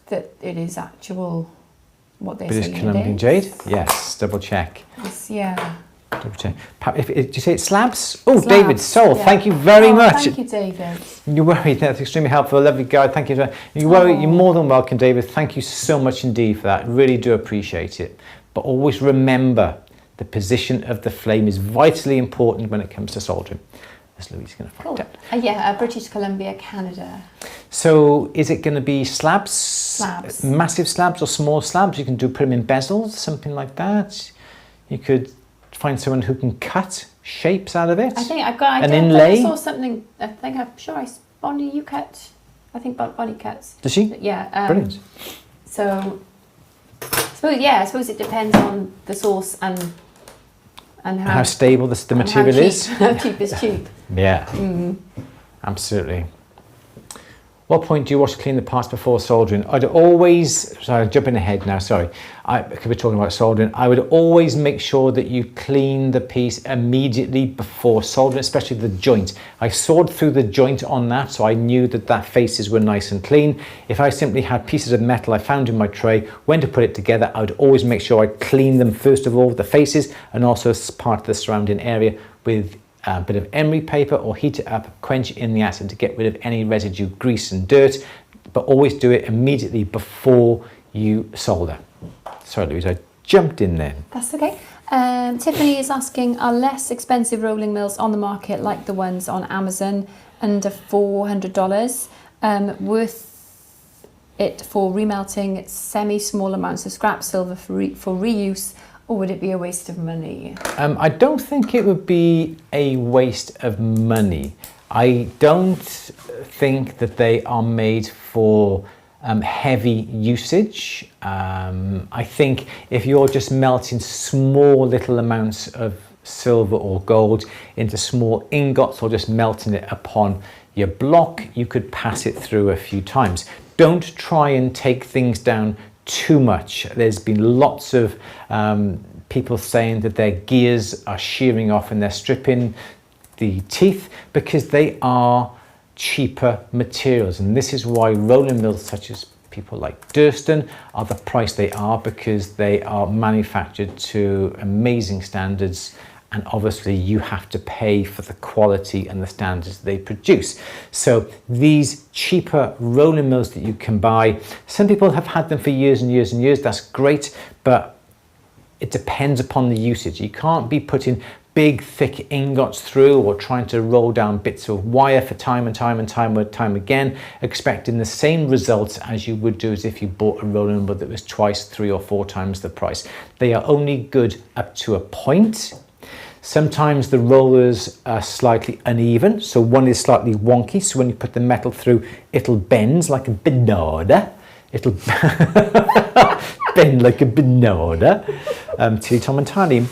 that it is actual what they say British Columbian jade? Yes, double check. Yeah. Double check. Did you say it's slabs? Oh, Slabs, David Soul, yeah. thank you very much. Thank you, David. You're worried, that's extremely helpful. Lovely guide, thank you. You're more than welcome, David. Thank you so much indeed for that. Really do appreciate it. But always remember, the position of the flame is vitally important when it comes to soldering. As Louise is going to find out. Yeah, British Columbia, Canada. So is it going to be slabs? Slabs. Massive slabs or small slabs? You can put them in bezels, something like that. You could find someone who can cut shapes out of it. I think I've got an inlay. I saw something. I'm sure Bonnie, you cut. I think Bonnie cuts. Does she? Yeah. Brilliant. So, I suppose it depends on the source and how stable the material is. How cheap is cheap. Yeah. Absolutely. What point do you wash and clean the parts before soldering? I'd always, sorry, jumping ahead now, sorry. I could be talking about soldering. I would always make sure that you clean the piece immediately before soldering, especially the joint. I sawed through the joint on that, so I knew that faces were nice and clean. If I simply had pieces of metal I found in my tray, when to put it together, I would always make sure I clean them first of all, the faces, and also part of the surrounding area with a bit of emery paper or heat it up, quench it in the acid to get rid of any residue, grease and dirt, but always do it immediately before you solder. Sorry Louise, I jumped in then. That's okay. Tiffany is asking, are less expensive rolling mills on the market like the ones on Amazon under $400 worth it for remelting semi-small amounts of scrap silver for reuse? Or would it be a waste of money? I don't think it would be a waste of money. I don't think that they are made for heavy usage. I think if you're just melting small little amounts of silver or gold into small ingots or just melting it upon your block, you could pass it through a few times. Don't try and take things down too much. There's been lots of people saying that their gears are shearing off and they're stripping the teeth because they are cheaper materials, and this is why rolling mills such as people like Durston are the price they are, because they are manufactured to amazing standards, and obviously you have to pay for the quality and the standards they produce. So these cheaper rolling mills that you can buy, some people have had them for years and years and years, that's great, but it depends upon the usage. You can't be putting big thick ingots through, or trying to roll down bits of wire for time and time again, expecting the same results as you would do as if you bought a rolling mill that was twice, 3 or 4 times the price. They are only good up to a point. Sometimes the rollers are slightly uneven, so one is slightly wonky, so when you put the metal through, it'll bend like a banana. It'll bend like a banana. Tilly, Tom and Tiny.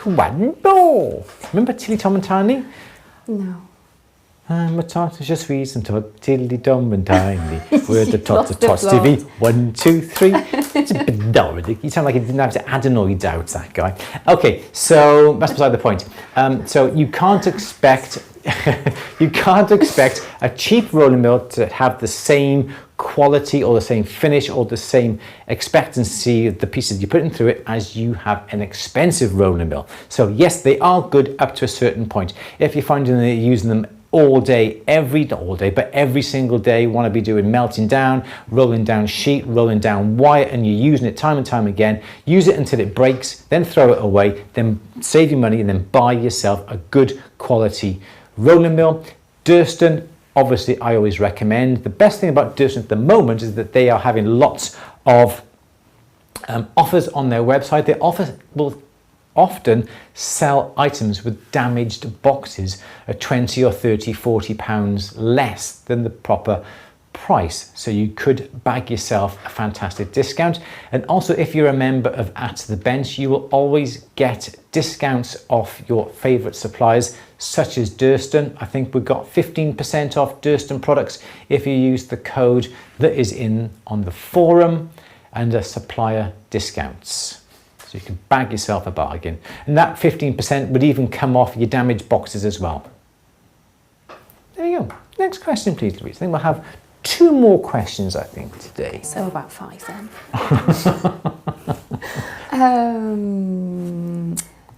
Remember Tilly, Tom and Tiny? No. I'm a tortoise, just reason to Tilly, Tom and Tiny. We're the tortoise TV. 1, 2, 3. It's a banana. You sound like you didn't have to adenoids out, that guy. Okay, so that's beside the point. So you can't expect a cheap rolling mill to have the same quality or the same finish or the same expectancy of the pieces you're putting through it as you have an expensive rolling mill. So yes, they are good up to a certain point. If you're finding that you're using them all day, every single day, want to be doing melting down, rolling down sheet, rolling down wire, and you're using it time and time again, use it until it breaks, then throw it away, then save your money and then buy yourself a good quality rolling mill. Durston, obviously, I always recommend. The best thing about Durston at the moment is that they are having lots of offers on their website. They will often sell items with damaged boxes at 20 or 30, 40 pounds less than the proper price. So you could bag yourself a fantastic discount. And also, if you're a member of At The Bench, you will always get discounts off your favorite suppliers, such as Durston. I think we've got 15% off Durston products if you use the code that is on the forum under supplier discounts. So you can bag yourself a bargain. And that 15% would even come off your damaged boxes as well. There you go. Next question, please, Louise. I think we'll have 2 more questions, I think, today. So about 5 then.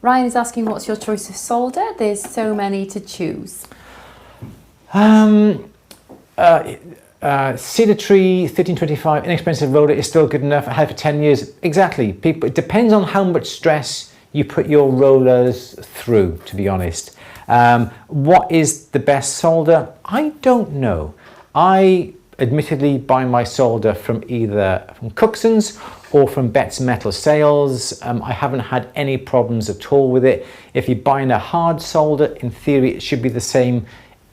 Ryan is asking, what's your choice of solder? There's so many to choose. Cedar Tree 1325 inexpensive roller is still good enough. I had it for 10 years. Exactly. People, it depends on how much stress you put your rollers through, to be honest. What is the best solder? I don't know. I admittedly buy my solder from either from Cookson's or from Betts Metal Sales. I haven't had any problems at all with it. If you're buying a hard solder, in theory it should be the same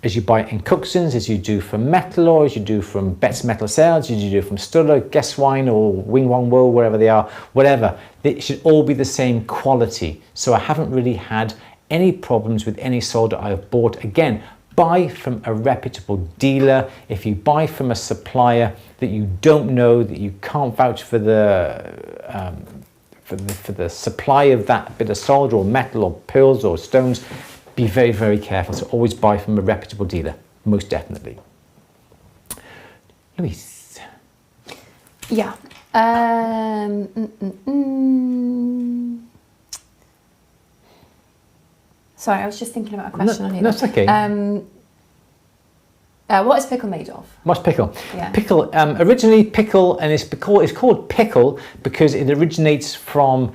as you buy it in Cookson's, as you do from Metal, or as you do from Betts Metal Sales, as you do from Stuller, Guesswine, or Wing Wong Wo, wherever they are, whatever. They should all be the same quality. So I haven't really had any problems with any solder I've bought. Again, buy from a reputable dealer. If you buy from a supplier that you don't know, that you can't vouch for the supply of that bit of solder or metal or pearls or stones, be very, very careful. So always buy from a reputable dealer, most definitely. Louise. Yeah. Sorry, I was just thinking about a question on here. No, that's okay. What is Pickle made of? What's Pickle? Yeah. Pickle, originally Pickle, and it's called Pickle because it originates from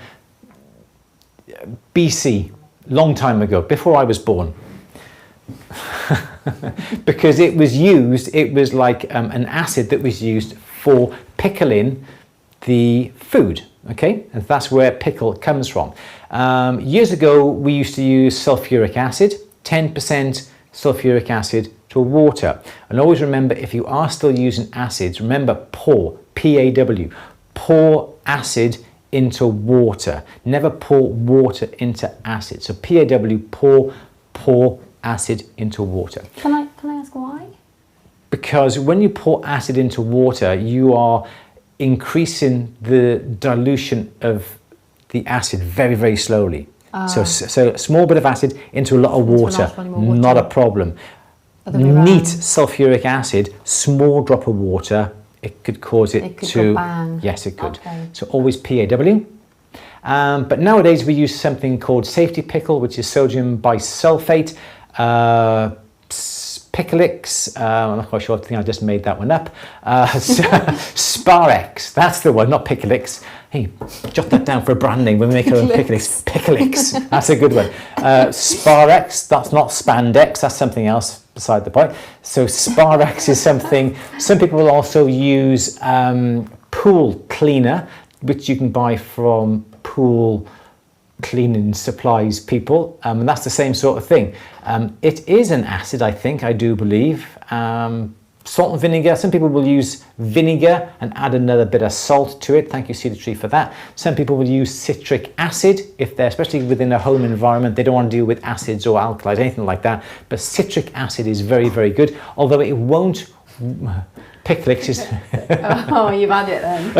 BC, long time ago, before I was born. Because it was like an acid that was used for pickling the food, okay? And that's where pickle comes from. Years ago, we used to use sulfuric acid, 10% sulfuric acid to water. And always remember, if you are still using acids, remember pour, P-A-W, pour acid into water. Never pour water into acid. So P-A-W, pour acid into water. Can I ask why? Because when you pour acid into water, you are increasing the dilution of the acid very, very slowly. So a small bit of acid into a lot of water, not a problem. Neat sulfuric acid, small drop of water, it could cause it to... go bang. Yes, it could. Okay. So always PAW. But nowadays we use something called safety pickle, which is sodium bisulfate. Picklex, I'm not quite sure, I think I just made that one up. Sparex, that's the one, not Picklex. Hey, jot that down for a brand name when we make our own Picklex. Picklex, that's a good one. Sparex, that's not spandex, that's something else beside the point. So Sparex is something, some people will also use pool cleaner, which you can buy from pool cleaning supplies people, and that's the same sort of thing. It is an acid, I do believe. Salt and vinegar, some people will use vinegar and add another bit of salt to it. Thank you, Cedar Tree, for that. Some people will use citric acid if they're, especially within a home environment, they don't want to deal with acids or alkalis, anything like that. But citric acid is very, very good, although it won't. Picklex is. Oh, you've had it then.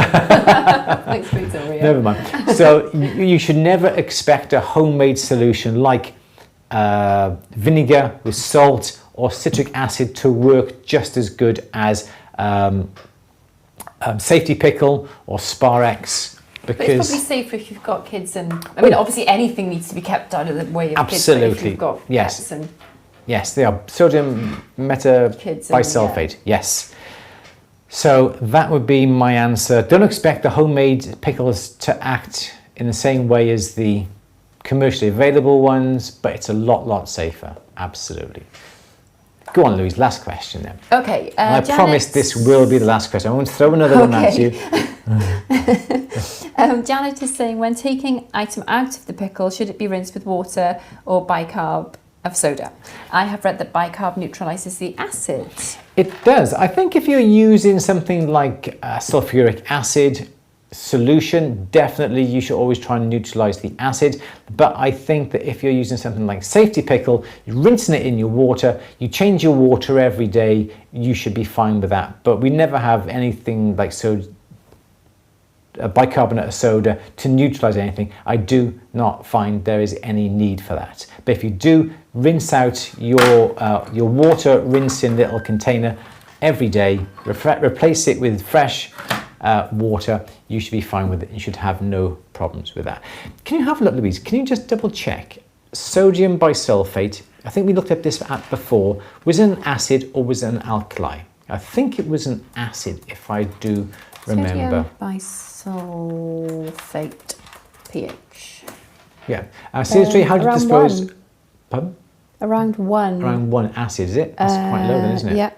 Thanks, Victoria. Never mind. So you should never expect a homemade solution like vinegar with salt or citric acid to work just as good as Safety Pickle or Sparex. Because but it's probably safer if you've got kids, and I mean, obviously anything needs to be kept out of the way of kids. But if you've got pets and yes, they are sodium metabisulfate. Yes. So that would be my answer. Don't expect the homemade pickles to act in the same way as the commercially available ones, but it's a lot safer. Absolutely. Go on, Louise, last question then. Okay. I promise this will be the last question. I won't throw another one at you. Janet is saying, when taking item out of the pickle, should it be rinsed with water or bicarb of soda? I have read that bicarb neutralises the acid. It does. I think if you're using something like sulfuric acid solution, definitely you should always try and neutralize the acid. But I think that if you're using something like Safety Pickle, you're rinsing it in your water, you change your water every day, you should be fine with that. But we never have anything like bicarbonate of soda to neutralize anything. I do not find there is any need for that. But if you do rinse out your water rinsing little container every day, replace it with fresh water, you should be fine with it. You should have no problems with that. Can you have a look, Louise? Can you just double check? Sodium bisulfate, I think we looked at this before. Was it an acid or was it an alkali? I think it was an acid, if I do remember. Sodium bisulfate pH. Yeah. Seriously, how do you dispose? One. Pardon? Around 1. Around 1 acid, is it? That's quite low then, isn't it? Yeah.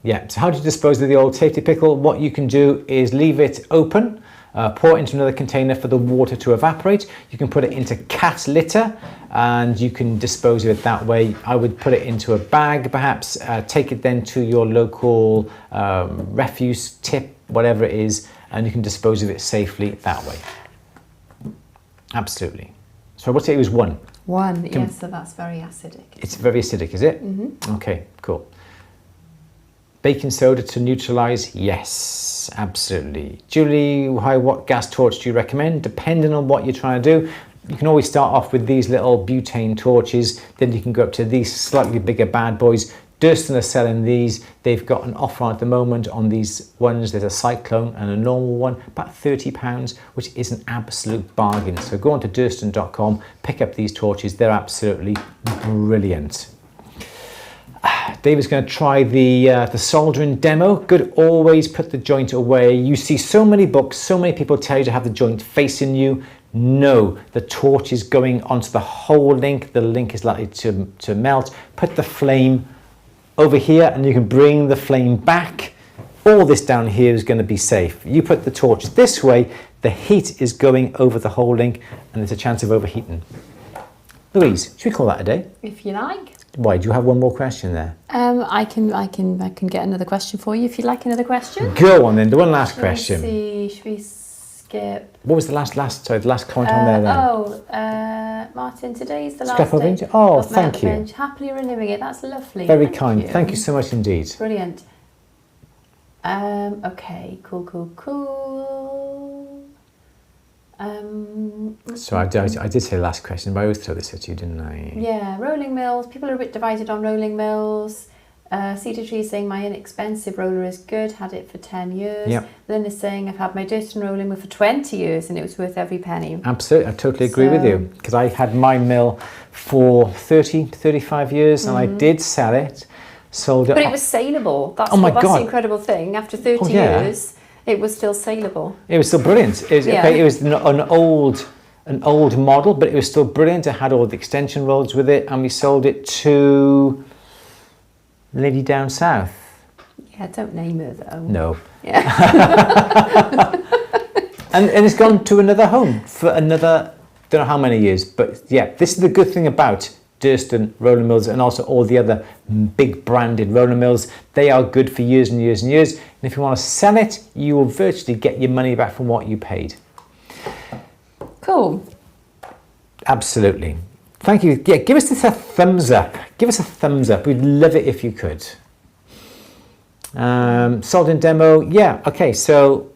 Yeah, so how do you dispose of the old Safety Pickle? What you can do is leave it open, pour it into another container for the water to evaporate. You can put it into cat litter and you can dispose of it that way. I would put it into a bag perhaps, take it then to your local refuse tip, whatever it is, and you can dispose of it safely that way. Absolutely. So what's it was 1? 1, yes, so that's very acidic. It's very acidic, is it? Mm-hmm. Okay, cool. Baking soda to neutralise? Yes, absolutely. Julie, what gas torch do you recommend? Depending on what you're trying to do, you can always start off with these little butane torches, then you can go up to these slightly bigger bad boys. Durston are selling these. They've got an offer on at the moment on these ones. There's a Cyclone and a normal one, about £30, which is an absolute bargain. So go on to durston.com, pick up these torches. They're absolutely brilliant. David's going to try the soldering demo. Good, always put the joint away. You see so many books, so many people tell you to have the joint facing you. No, the torch is going onto the whole link. The link is likely to melt. Put the flame over here and you can bring the flame back. All this down here is going to be safe. You put the torch this way, the heat is going over the whole link and there's a chance of overheating. Louise, should we call that a day? If you like. Why? Do you have one more question there? I can get another question for you if you'd like another question. Go on then. The one last question. Should we skip? What was the last comment on there then? Martin, today's the last day. Oh, thank you. Happily renewing it. That's lovely. Very kind. Thank you so much indeed. Brilliant. Okay. Cool. So I did say last question, but I always throw this at you, didn't I? Yeah, rolling mills. People are a bit divided on rolling mills. Cedar Tree is saying my inexpensive roller is good, had it for 10 years. Yep. Lynn is saying I've had my dirt and rolling mill for 20 years and it was worth every penny. Absolutely, I totally agree with you, because I had my mill for 30 to 35 years and I did sell it, sold it. But it was saleable. That's, God. That's the incredible thing. After 30 years, it was still saleable. It was still brilliant. It was an old model, but it was still brilliant. It had all the extension rods with it, and we sold it to the lady down south. Yeah, don't name her though. No. Yeah. and it's gone to another home for another, don't know how many years, but yeah, this is the good thing about Durston roller mills and also all the other big branded roller mills. They are good for years and years and years. And if you want to sell it, you will virtually get your money back from what you paid. Cool. Absolutely. Thank you. Yeah, give us a thumbs up. Give us a thumbs up. We'd love it if you could. Soldering Demo. Yeah, okay. So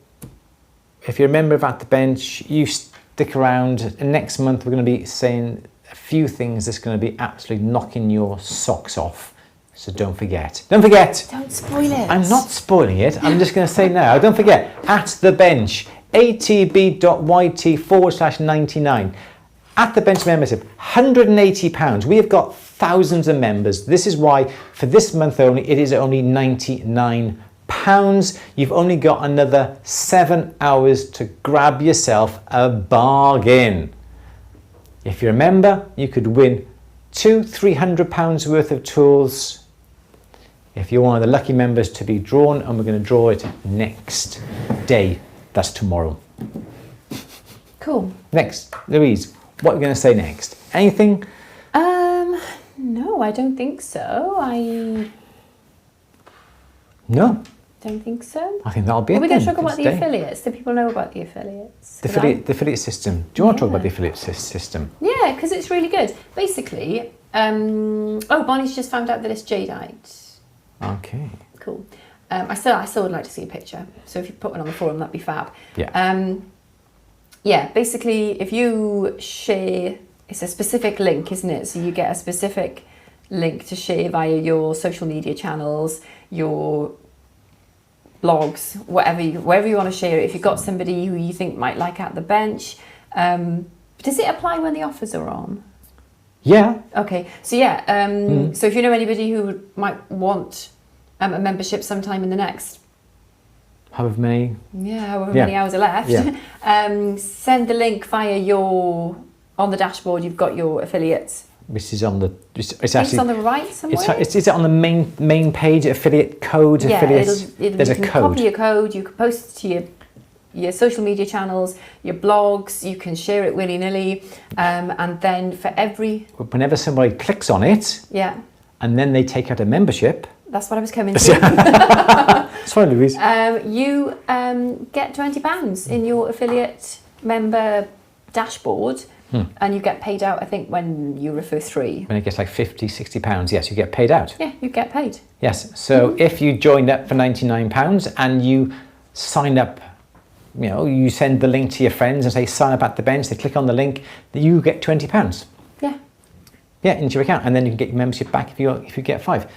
if you're a member of At The Bench, you stick around. And next month, we're going to be saying a few things that's going to be absolutely knocking your socks off. So don't forget. Don't forget. Don't spoil it. I'm not spoiling it. I'm just going to say now. Don't forget. At The Bench. atb.yt/99. At The Bench membership, £180. We have got thousands of members. This is why for this month only, it is only £99. You've only got another 7 hours to grab yourself a bargain. If you're a member, you could win £200-300 worth of tools. If you're one of the lucky members to be drawn, and we're going to draw it next day. That's tomorrow. Cool. Next, Louise. What are we going to say next? Anything? No, I don't think so. No. Don't think so. I think that'll be it. Are we going to then talk for about the today. affiliates? Do people know about the affiliates? The affiliate system. Do you want to talk about the affiliate system? Yeah, because it's really good. Basically, Bonnie's just found out that it's jadeite. Okay. Cool. I still would like to see a picture. So if you put one on the forum, that'd be fab. Yeah. Yeah, basically, if you share, it's a specific link, isn't it? So you get a specific link to share via your social media channels, your blogs, wherever you want to share it. If you've got somebody who you think might like At The Bench, does it apply when the offers are on? Yeah. Okay, so yeah, so if you know anybody who might want a membership sometime in the next However many hours are left, send the link via on the dashboard. You've got your affiliates. Which is on the. It's on the right somewhere. Is it on the main page? Affiliate code. Yeah, affiliates. There's a code. You can copy your code. You can post it to your social media channels, your blogs. You can share it willy nilly, and then for every. Whenever somebody clicks on it. Yeah. And then they take out a membership. That's what I was coming to. Sorry, Louise. You get £20 in your affiliate member dashboard, and you get paid out, I think, when you refer 3. When it gets like £50-60, yes, you get paid out. Yeah, you get paid. Yes, so if you joined up for £99 and you sign up, you send the link to your friends and say sign up at the bench, they click on the link, you get £20. Yeah. Yeah, into your account, and then you can get your membership back if you get 5.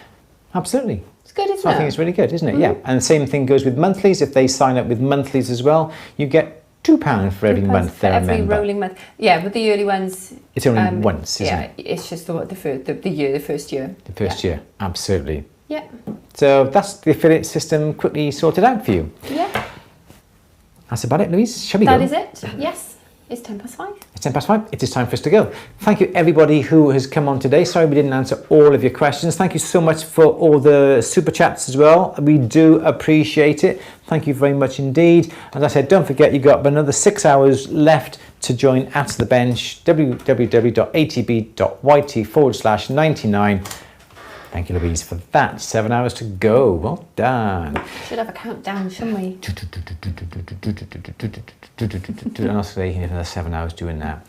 Absolutely. It's good, isn't it? I think it's really good, isn't it? Yeah. And the same thing goes with monthlies. If they sign up with monthlies as well, you get £2 for every month they're a member. Every rolling month. Yeah, with the early ones. It's only once, isn't it? Yeah, it's just the first year. The first year, absolutely. Yeah. So that's the affiliate system quickly sorted out for you. Yeah. That's about it, Louise. Shall we go? That is it. Yes. It's 5:10. It's 5:10. It is time for us to go. Thank you, everybody who has come on today. Sorry we didn't answer all of your questions. Thank you so much for all the super chats as well. We do appreciate it. Thank you very much indeed. As I said, don't forget you've got another 6 hours left to join At The Bench, www.atb.yt/99. Thank you, Louise, for that. 7 hours to go. Well done. Should have a countdown, shouldn't we? And I'll stay here for another 7 hours doing that.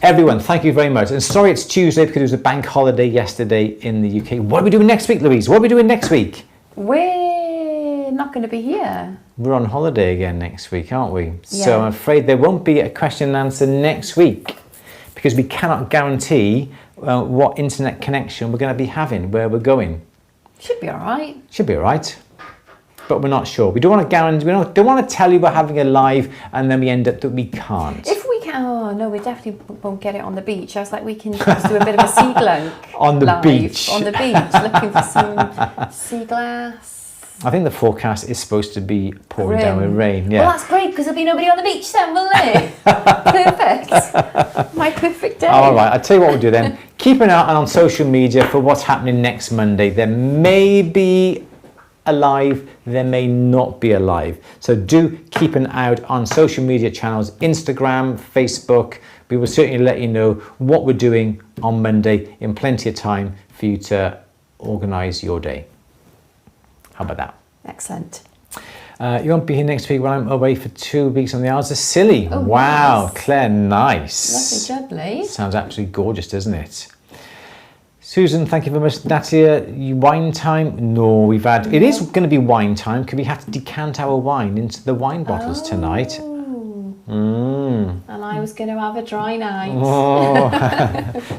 Everyone, thank you very much. And sorry it's Tuesday because it was a bank holiday yesterday in the UK. What are we doing next week, Louise? What are we doing next week? We're not going to be here. We're on holiday again next week, aren't we? Yeah. So I'm afraid there won't be a question and answer next week, because we cannot guarantee what internet connection we're going to be having, where we're going. Should be all right. Should be all right. But we're not sure. We don't want to guarantee. We don't want to tell you we're having a live and then we end up that we can't. If we can, oh no, we definitely won't get it on the beach. I was like, we can just do a bit of a sea glunk on the beach. On the beach, looking for some sea glass. I think the forecast is supposed to be pouring down with rain. Yeah. Well, that's great because there'll be nobody on the beach then, will there? Perfect. My perfect day. All right. I'll tell you what we'll do then. Keep an eye on social media for what's happening next Monday. There may be a live, there may not be a live. So do keep an eye out on social media channels, Instagram, Facebook. We will certainly let you know what we're doing on Monday in plenty of time for you to organise your day. How about that? Excellent. You won't be here next week when I'm away for 2 weeks on the Isles of Scilly. Oh, wow, nice. Claire, nice. Lovely, lovely. Sounds absolutely gorgeous, doesn't it? Susan, thank you very much. Natia, wine time? No, we've had... It is going to be wine time because we have to decant our wine into the wine bottles tonight. And I was going to have a dry night. Oh.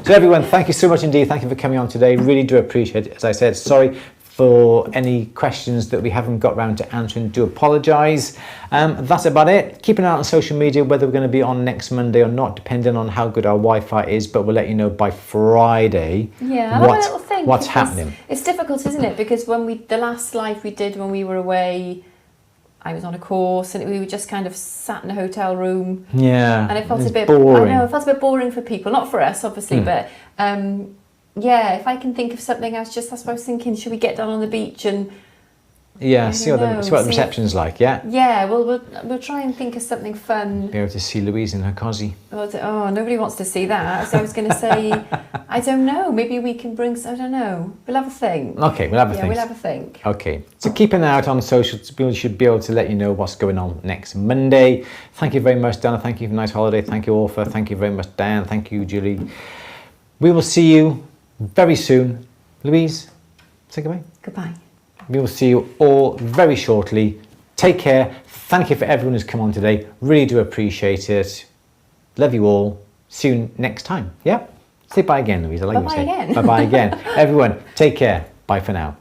So everyone, thank you so much indeed. Thank you for coming on today. Really do appreciate it. As I said, sorry for any questions that we haven't got round to answering. Do apologise. That's about it. Keep an eye on social media whether we're going to be on next Monday or not, depending on how good our Wi-Fi is. But we'll let you know by Friday. Yeah, I have a little thing. What's happening. It's difficult, isn't it? Because the last live we did when we were away, I was on a course and we were just kind of sat in a hotel room. Yeah, and it felt a bit boring. I know it felt a bit boring for people, not for us, obviously, but. Yeah, if I can think of something, that's what I was thinking. Should we get down on the beach and see what the reception's like? Yeah. Yeah, we'll try and think of something fun. Be able to see Louise in her cosy. Oh, nobody wants to see that. So I was going to say, I don't know. Maybe we can bring. I don't know. We'll have a think. Okay, we'll have a think. Yeah, we'll have a think. Okay, so keep an eye out on social. We should be able to let you know what's going on next Monday. Thank you very much, Dana. Thank you for a nice holiday. Thank you, Orpha. Thank you very much, Dan. Thank you, Julie. We will see you very soon. Louise, say goodbye. Goodbye. We will see you all very shortly. Take care. Thank you for everyone who's come on today. Really do appreciate it. Love you all. See you next time. Yeah? Say bye again, Louise. I like you to say. Bye-bye again. Bye-bye again. Everyone, take care. Bye for now.